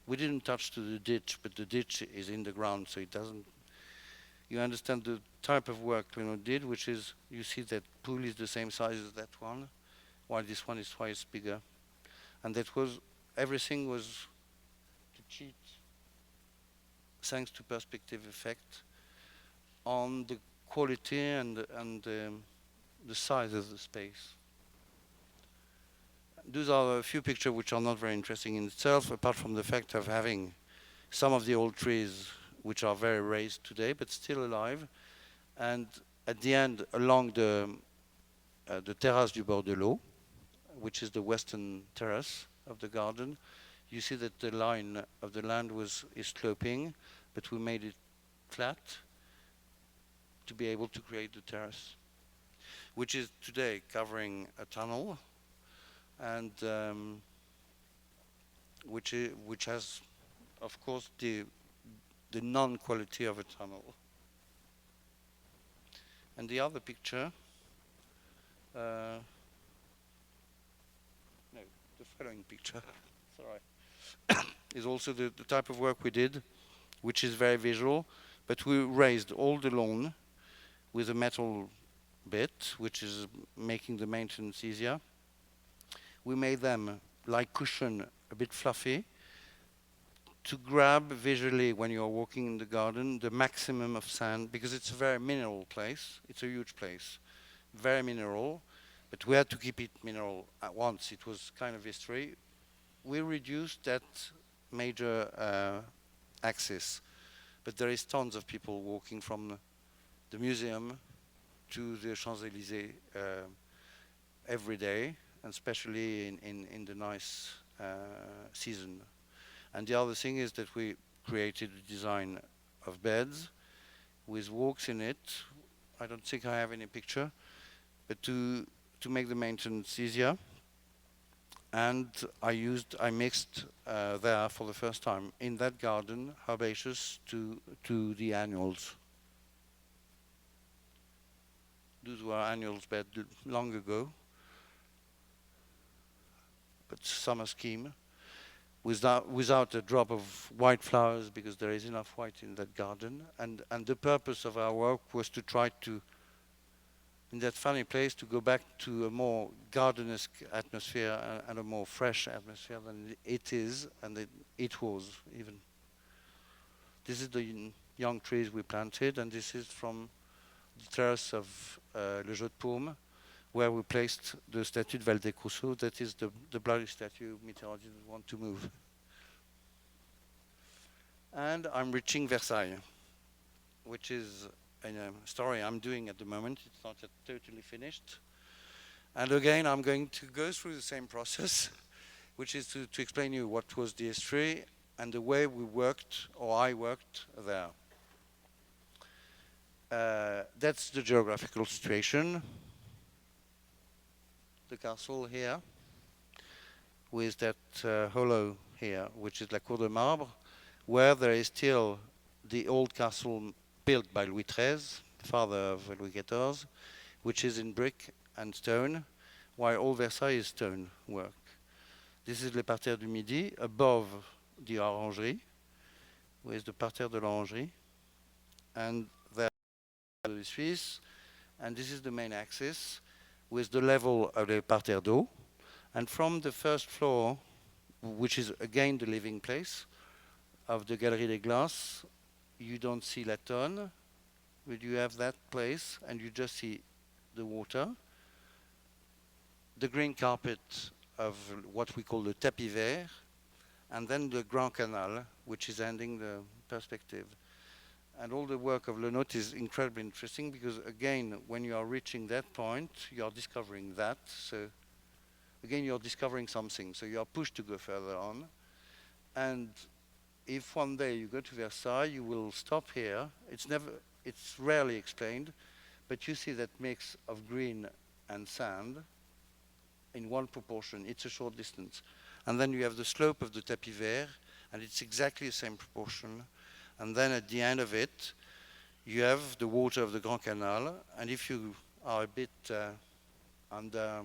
we didn't touch to the ditch, but the ditch is in the ground, so it doesn't. You understand the type of work Leno did, which is, you see that pool is the same size as that one, while this one is twice bigger. And that was, everything was to cheat, thanks to perspective effect, on the quality and the size of the space. Those are a few pictures which are not very interesting in itself, apart from the fact of having some of the old trees which are very raised today, but still alive. And at the end, along the Terrasse du Bord de l'Eau, which is the western terrace of the garden, you see that the line of the land is sloping, but we made it flat to be able to create the terrace, which is today covering a tunnel, and which has, of course, the non-quality of a tunnel. And the other picture, no, the following picture, sorry, is also the type of work we did, which is very visual, but we raised all the lawn with a metal bit, which is making the maintenance easier. We made them like cushion, a bit fluffy, to grab visually when you're walking in the garden the maximum of sand, because it's a very mineral place. It's a huge place, very mineral, but we had to keep it mineral at once. It was kind of history. We reduced that major axis, but there is tons of people walking from the museum to the Champs-Élysées every day, and especially in the nice season. And the other thing is that we created a design of beds with walks in it. I don't think I have any picture, but to make the maintenance easier. And I mixed there for the first time in that garden herbaceous to the annuals. Those were annuals bed long ago, but summer scheme, without a drop of white flowers, because there is enough white in that garden. And the purpose of our work was to try to, in that funny place, to go back to a more gardenesque atmosphere and a more fresh atmosphere than it is, and it was even. This is the young trees we planted, and this is from the terrace of Le Jeu de Paume, where we placed the statue de Valdec-Rousseau. That is the bloody statue Mitterrand didn't want to move. And I'm reaching Versailles, which is a story I'm doing at the moment. It's not yet totally finished. And again, I'm going to go through the same process, which is to explain you what was the history and the way we worked, or I worked there. That's the geographical situation. The castle here, with that hollow here, which is La Cour de Marbre, where there is still the old castle built by Louis XIII, father of Louis XIV, which is in brick and stone, while all Versailles is stone work. This is le parterre du Midi, above the orangerie, with the parterre de l'orangerie, and there the Suisse, and this is the main axis, with the level of the parterre d'eau, and from the first floor, which is again the living place of the Galerie des Glaces, you don't see La Tonne, but you have that place, and you just see the water, the green carpet of what we call the tapis vert, and then the Grand Canal, which is ending the perspective. And all the work of Le Nôtre is incredibly interesting because, again, when you are reaching that point, you are discovering that. So, again, you're discovering something. So you are pushed to go further on. And if one day you go to Versailles, you will stop here. It's rarely explained, but you see that mix of green and sand in one proportion. It's a short distance. And then you have the slope of the tapis vert, and it's exactly the same proportion. And then at the end of it, you have the water of the Grand Canal. And if you are a bit under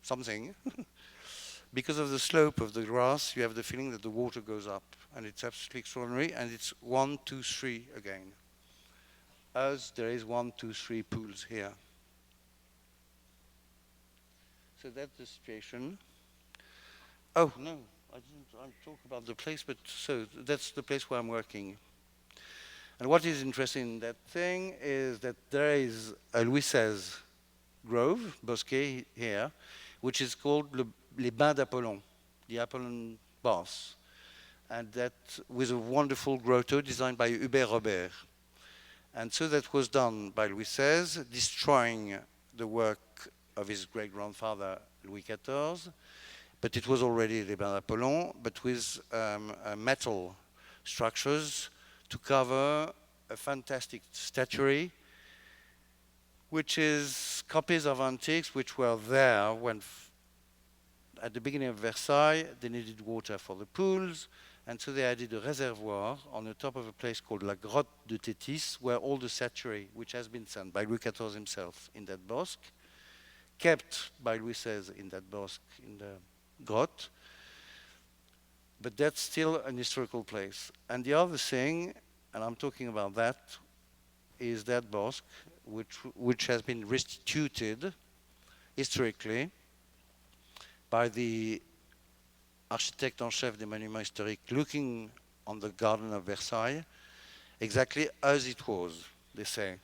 something, because of the slope of the grass, you have the feeling that the water goes up. And it's absolutely extraordinary. And it's 1, 2, 3 again. As there is 1, 2, 3 pools here. So that's the situation. Oh, no, I didn't talk about the place, but so that's the place where I'm working. And what is interesting in that thing is that there is a Louis XVI grove, bosquet here, which is called Les Bains d'Apollon, the Apollon baths. And that with a wonderful grotto designed by Hubert Robert. And so that was done by Louis XVI, destroying the work of his great-grandfather, Louis XIV. But it was already Les Bains d'Apollon, but with metal structures to cover a fantastic statuary, which is copies of antiques which were there when, at the beginning of Versailles, they needed water for the pools, and so they added a reservoir on the top of a place called La Grotte de Tétis, where all the statuary, which has been sent by Louis XIV himself in that bosque, kept by Louis XVI in that bosque, in the grotte, but that's still an historical place. And the other thing, and I'm talking about that, is that bosque, which has been restituted historically by the architect en chef des monuments historiques, looking on the garden of Versailles, exactly as it was, they say.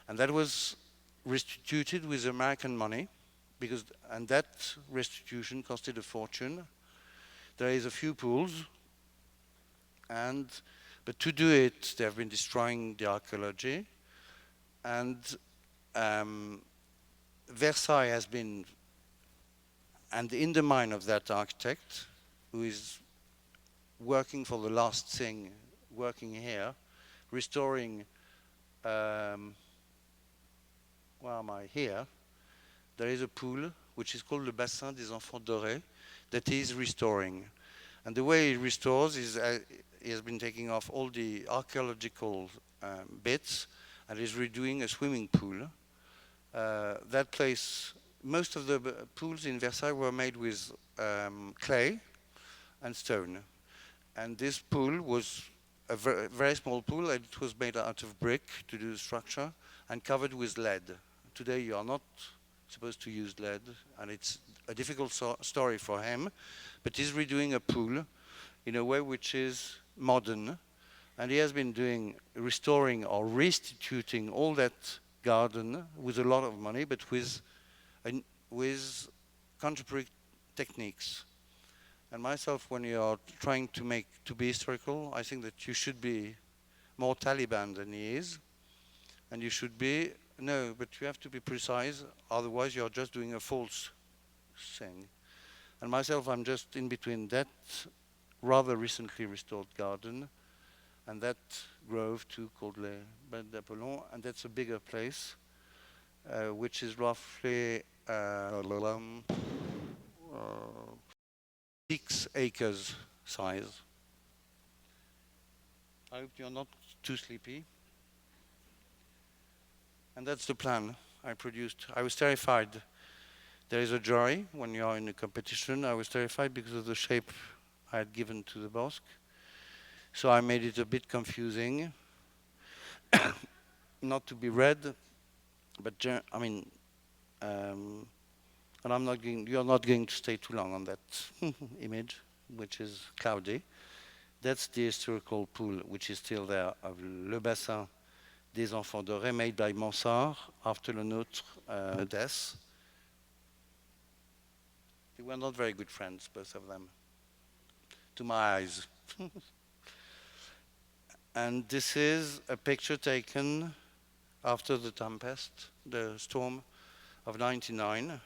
And that was restituted with American money, and that restitution costed a fortune. There is a few pools, but to do it, they have been destroying the archaeology. And Versailles has been, and in the mind of that architect, who is working for the last thing, working here, restoring, where am I? Here. There is a pool, which is called le Bassin des Enfants Dorés, that he is restoring. And the way he restores is he has been taking off all the archaeological bits and is redoing a swimming pool. That place, most of the pools in Versailles were made with clay and stone. And this pool was a very small pool, and it was made out of brick to do the structure and covered with lead. Today you are not supposed to use lead, and it's a difficult story for him, but he's redoing a pool in a way which is modern, and he has been restoring or restituting all that garden with a lot of money, but with contemporary techniques. And myself, when you are trying to be historical, I think that you should be more Taliban than he is, and you should be. No, but you have to be precise, otherwise you're just doing a false thing. And myself, I'm just in between that rather recently restored garden and that grove too called Les Bains d'Apollon, and that's a bigger place, which is roughly 6 acres size. I hope you're not too sleepy. And that's the plan I produced. I was terrified. There is a joy when you are in a competition. I was terrified because of the shape I had given to the Bosque. So I made it a bit confusing. Not to be read, but I mean, and you're not going to stay too long on that image, which is cloudy. That's the historical pool, which is still there, of Le Bassin des Enfants Dorés, made by Mansart after Le Nôtre death. They were not very good friends, both of them, to my eyes. And this is a picture taken after the tempest, the storm of '99,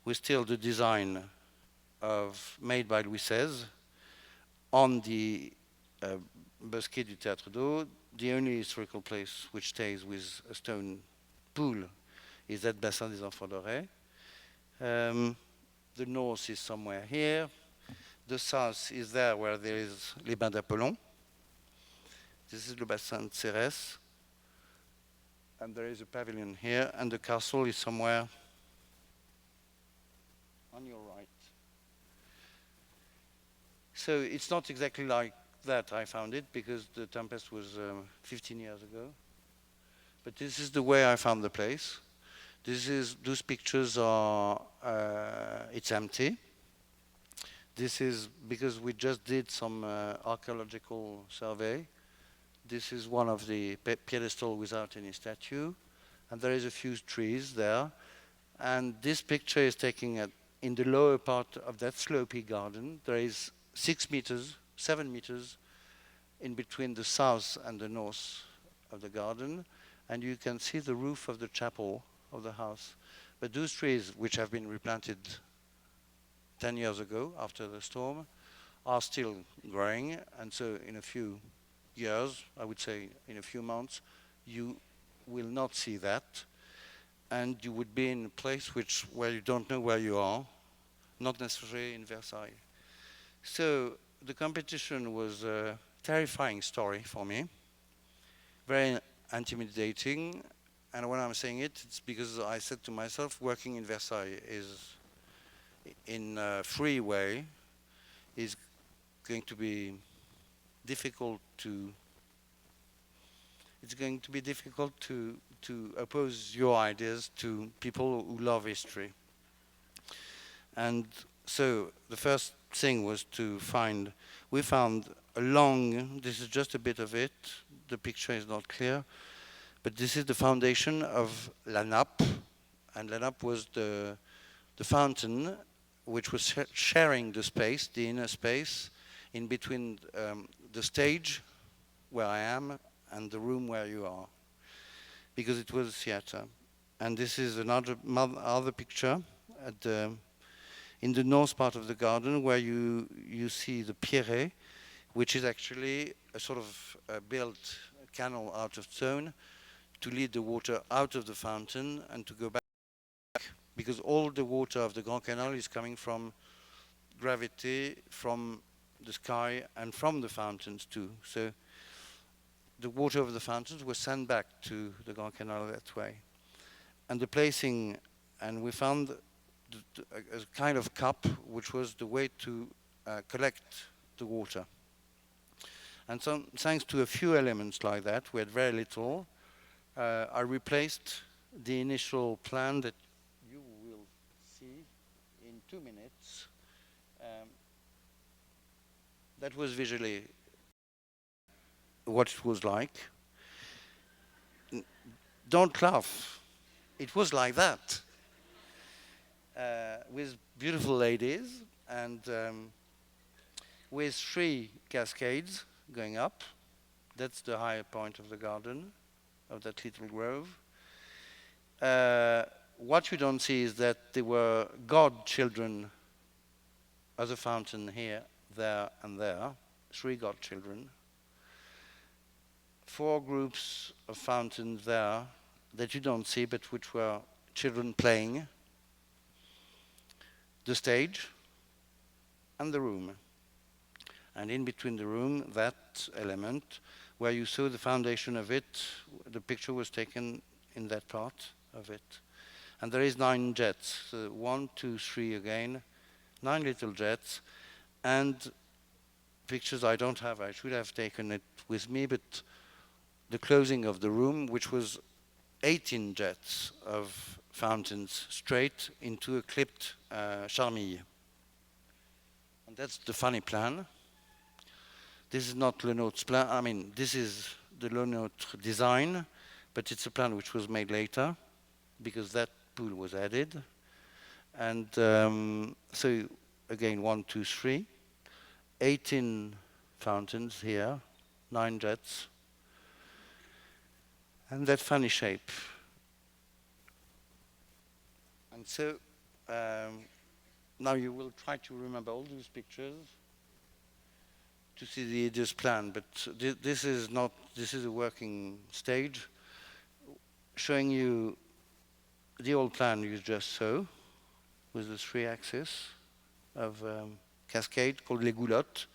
with still the design made by Louis XVI on the Bosquet du Théâtre d'Eau. The only historical place which stays with a stone pool is that Bassin des Enfants Dorés. The north is somewhere here. The south is there where there is les Bains d'Apollon. This is le Bassin de Cérès. And there is a pavilion here, and the castle is somewhere on your right. So it's not exactly like that I found it, because the tempest was 15 years ago. But this is the way I found the place. Those pictures are, it's empty. This is because we just did some archaeological survey. This is one of the pedestal without any statue, and there is a few trees there. And this picture is taken in the lower part of that slopey garden. There is 6 meters, 7 meters in between the south and the north of the garden, and you can see the roof of the chapel of the house. But those trees, which have been replanted 10 years ago after the storm, are still growing, and so in a few years, I would say in a few months, you will not see that, and you would be in a place where you don't know where you are, not necessarily in Versailles. So the competition was a terrifying story for me, very intimidating, and when I'm saying it, it's because I said to myself, working in Versailles is, in a free way, is going to be difficult to, it's going to be difficult to oppose your ideas to people who love history. And so the first thing was we found a long, this is just a bit of it, the picture is not clear, but this is the foundation of La Nappe, and La Nappe was the fountain which was sharing the space, the inner space, in between the stage where I am and the room where you are, because it was a theater. And this is another other picture in the north part of the garden, where you see the Pierret, which is actually a sort of built canal out of stone to lead the water out of the fountain and to go back, because all the water of the Grand Canal is coming from gravity, from the sky, and from the fountains too. So the water of the fountains was sent back to the Grand Canal that way. And the placing, and we found a kind of cup, which was the way to collect the water. And so, thanks to a few elements like that, we had very little, I replaced the initial plan that you will see in 2 minutes. That was visually what it was like. Don't laugh. It was like that. With beautiful ladies and with 3 cascades going up. That's the higher point of the garden, of that little grove. What you don't see is that there were godchildren of the fountain here, there, and there. 3 godchildren. 4 groups of fountains there that you don't see, but which were children playing. The stage and the room. And in between the room, that element, where you saw the foundation of it, the picture was taken in that part of it. And there is 9 jets, 1, 2, 3 again, 9 little jets, and pictures I don't have, I should have taken it with me, but the closing of the room, which was 18 jets of fountains straight into a clipped charmille. And that's the funny plan. This is not Le Nôtre's plan. I mean, this is the Le Nôtre design, but it's a plan which was made later because that pool was added. And so again, 1, 2, 3, 18 fountains here, 9 jets, and that funny shape. And so now you will try to remember all these pictures to see the Aegis plan, but this is not, this is a working stage showing you the old plan you just saw with the 3 axes of cascade called les goulottes,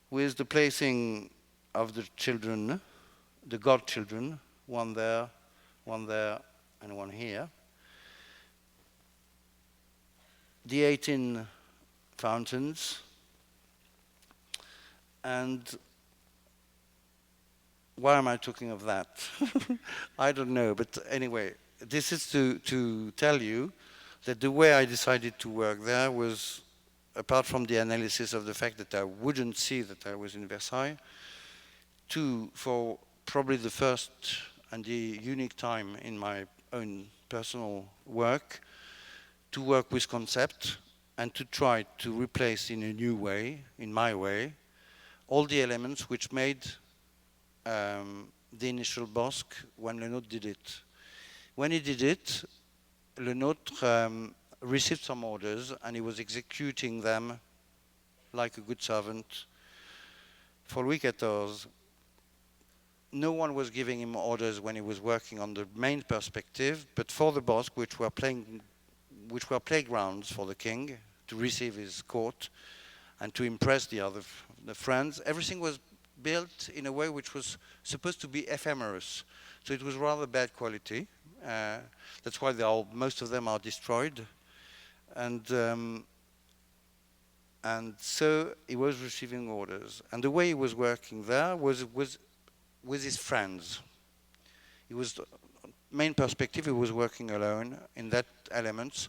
with the placing of the children, the godchildren, one there, and one here. The 18 fountains, and why am I talking of that? I don't know, but anyway, this is to tell you that the way I decided to work there was, apart from the analysis of the fact that I wouldn't see that I was in Versailles, for probably the first and the unique time in my own personal work, to work with concept and to try to replace in a new way, in my way, all the elements which made the initial Bosque when Le Nôtre did it. When he did it, Le Nôtre received some orders and he was executing them like a good servant. For Louis XIV, no one was giving him orders when he was working on the main perspective, but for the Bosque, which were playgrounds for the king to receive his court and to impress the friends, everything was built in a way which was supposed to be ephemeral. So it was rather bad quality. That's why most of them are destroyed. And so he was receiving orders. And the way he was working there was with his friends. He was, main perspective, he was working alone in that elements.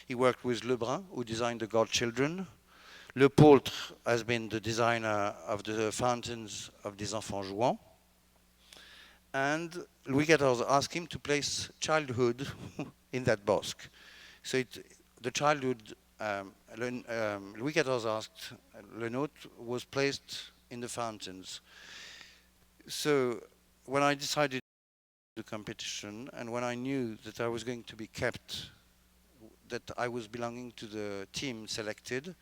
He worked with Lebrun, who designed the godchildren. Le Poultre has been the designer of the fountains of des Enfants Jouants. And Louis XIV asked him to place childhood in that Bosque. So the childhood, Louis XIV asked Le Nôtre was placed in the fountains. So when I decided the competition and when I knew that I was going to be kept, that I was belonging to the team selected,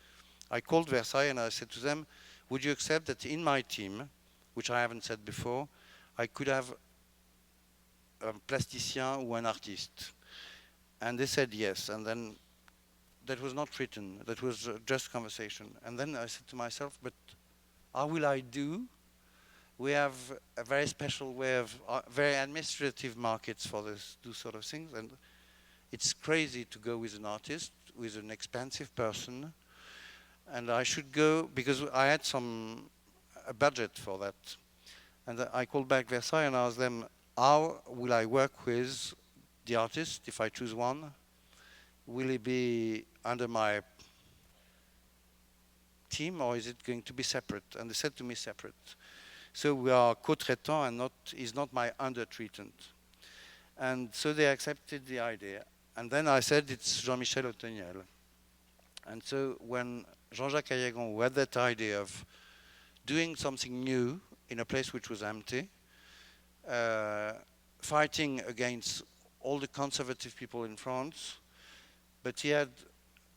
I called Versailles and I said to them, would you accept that in my team, which I haven't said before, I could have a plasticien or an artiste? And they said yes, and then that was not written, that was just conversation. And then I said to myself, but how will I do? We have a very special way of, very administrative markets for those sort of things, and it's crazy to go with an artist, with an expensive person, and I should go, because I had a budget for that. And I called back Versailles and asked them, how will I work with the artist if I choose one? Will he be under my team or is it going to be separate? And they said to me separate. So we are co-traitant and he's not my under-treatant. And so they accepted the idea. And then I said it's Jean-Michel Otoniel. And so when Jean-Jacques Ayagon, who had that idea of doing something new in a place which was empty, fighting against all the conservative people in France, but he had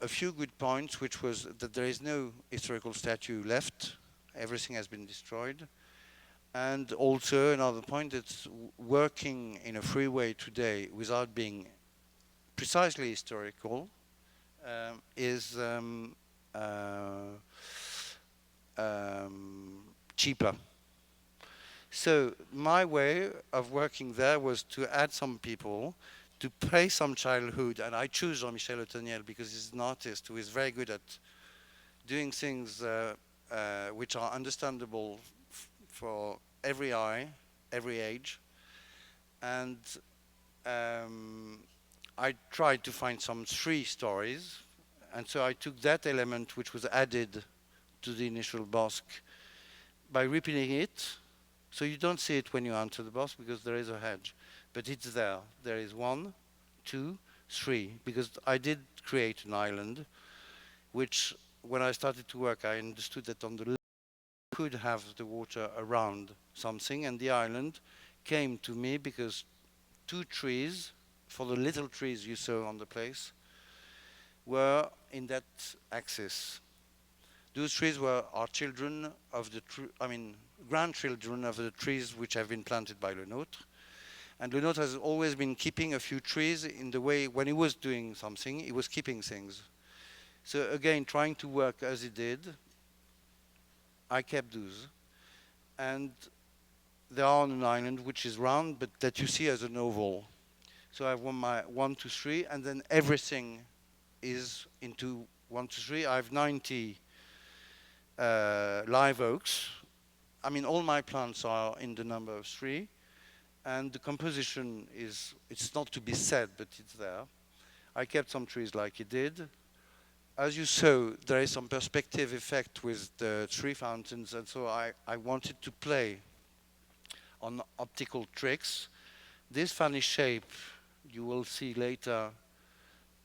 a few good points, which was that there is no historical statue left, everything has been destroyed, and also another point that's working in a free way today without being precisely historical is cheaper. So my way of working there was to add some people, to play some childhood, and I choose Jean-Michel Otoniel because he's an artist who is very good at doing things which are understandable for every eye, every age. And I tried to find some three stories, and so I took that element which was added to the initial Bosque by repeating it. So you don't see it when you enter the Bosque because there is a hedge, but it's there. There is 1, 2, 3, because I did create an island, which when I started to work, I understood that on the left could have the water around something, and the island came to me because 2 trees, for the little trees you saw on the place, were in that axis. Those trees are children of the grandchildren of the trees which have been planted by Le Nôtre. And Le Nôtre has always been keeping a few trees in the way, when he was doing something, he was keeping things. So again, trying to work as he did, I kept those. And they are on an island which is round, but that you see as an oval. So I have my 1, 2, 3, and then everything is into 1, 2, 3. I have 90 live oaks. I mean, all my plants are in the number of 3, and the composition is, it's not to be said, but it's there. I kept some trees like he did. As you saw, there is some perspective effect with the 3 fountains, and so I wanted to play on optical tricks. This funny shape, you will see later,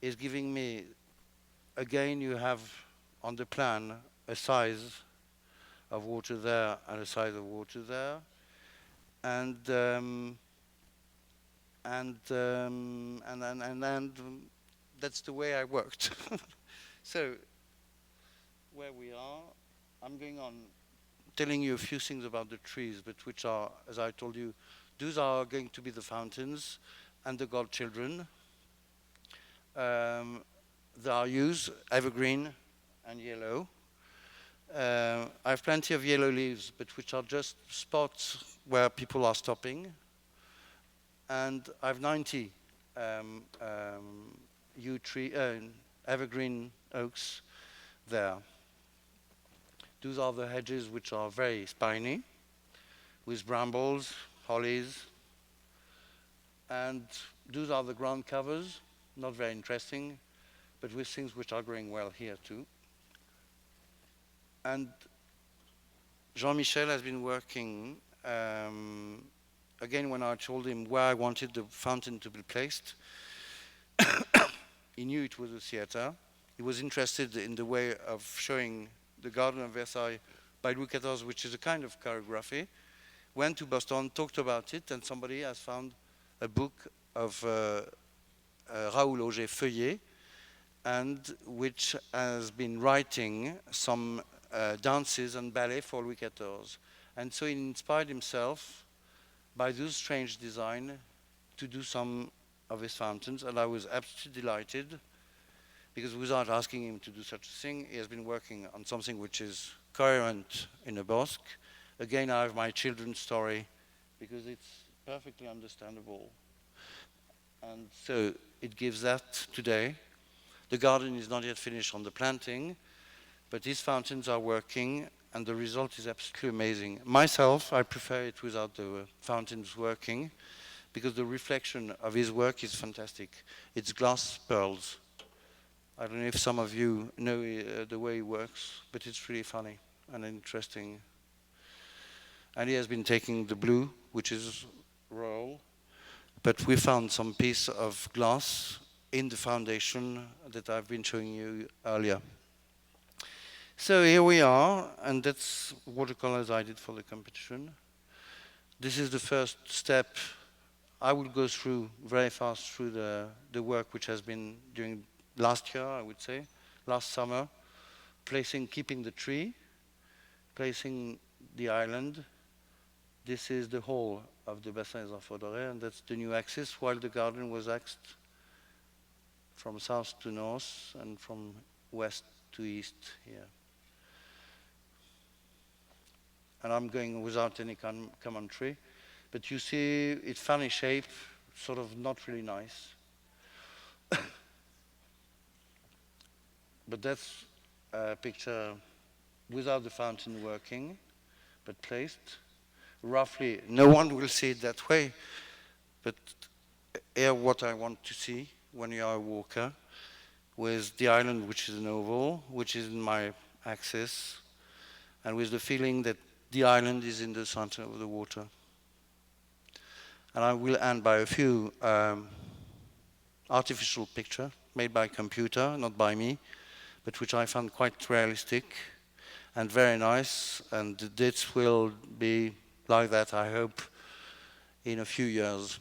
is giving me, again, you have on the plan a size of water there and a size of water there, and that's the way I worked. So where we are, I'm going on telling you a few things about the trees, but which are, as I told you, those are going to be the fountains and the godchildren. They are used evergreen and yellow. I have plenty of yellow leaves, but which are just spots where people are stopping. And I have 90 yew tree, evergreen oaks there. Those are the hedges which are very spiny, with brambles, hollies. And those are the ground covers, not very interesting, but with things which are growing well here too. And Jean-Michel has been working, again, when I told him where I wanted the fountain to be placed, he knew it was a theater. He was interested in the way of showing the Garden of Versailles by Louis XIV, which is a kind of choreography. Went to Boston, talked about it, and somebody has found a book of Raoul Auger Feuillet, and which has been writing some dances and ballet for Louis XIV. And so he inspired himself by those strange design to do some of his fountains, and I was absolutely delighted, because without asking him to do such a thing, he has been working on something which is coherent in a Bosque. Again, I have my children's story, because it's perfectly understandable. And so it gives that today. The garden is not yet finished on the planting, but these fountains are working, and the result is absolutely amazing. Myself, I prefer it without the fountains working, because the reflection of his work is fantastic. It's glass pearls. I don't know if some of you know the way he works, but it's really funny and interesting. And he has been taking the blue, which is royal, but we found some piece of glass in the foundation that I've been showing you earlier. So here we are, and that's watercolors I did for the competition. This is the first step. I will go through very fast through the work which has been during last year, I would say, last summer, keeping the tree, placing the island. This is the whole of the Bassin des Enfants Dorés, and that's the new axis, while the garden was axed from south to north and from west to east here. and I'm going without any commentary. But you see it's funny shape, sort of not really nice. But that's a picture without the fountain working, but placed roughly. No one will see it that way, but here what I want to see when you are a walker, with the island which is an oval, which is in my axis, and with the feeling that the island is in the center of the water. And I will end by a few artificial picture made by computer, not by me, but which I found quite realistic and very nice, and the dates will be like that, I hope, in a few years.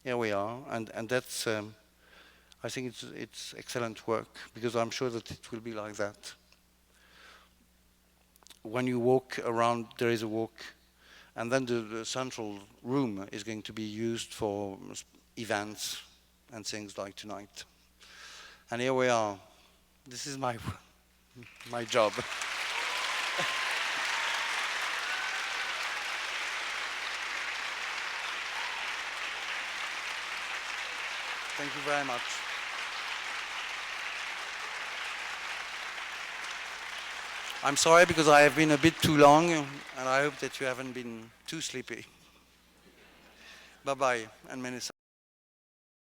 Here we are, and that's, I think it's excellent work, because I'm sure that it will be like that. When you walk around, there is a walk, and then the central room is going to be used for events and things like tonight. And here we are. This is my job. Thank you very much. I'm sorry because I have been a bit too long, and I hope that you haven't been too sleepy. Bye-bye, and many thanks.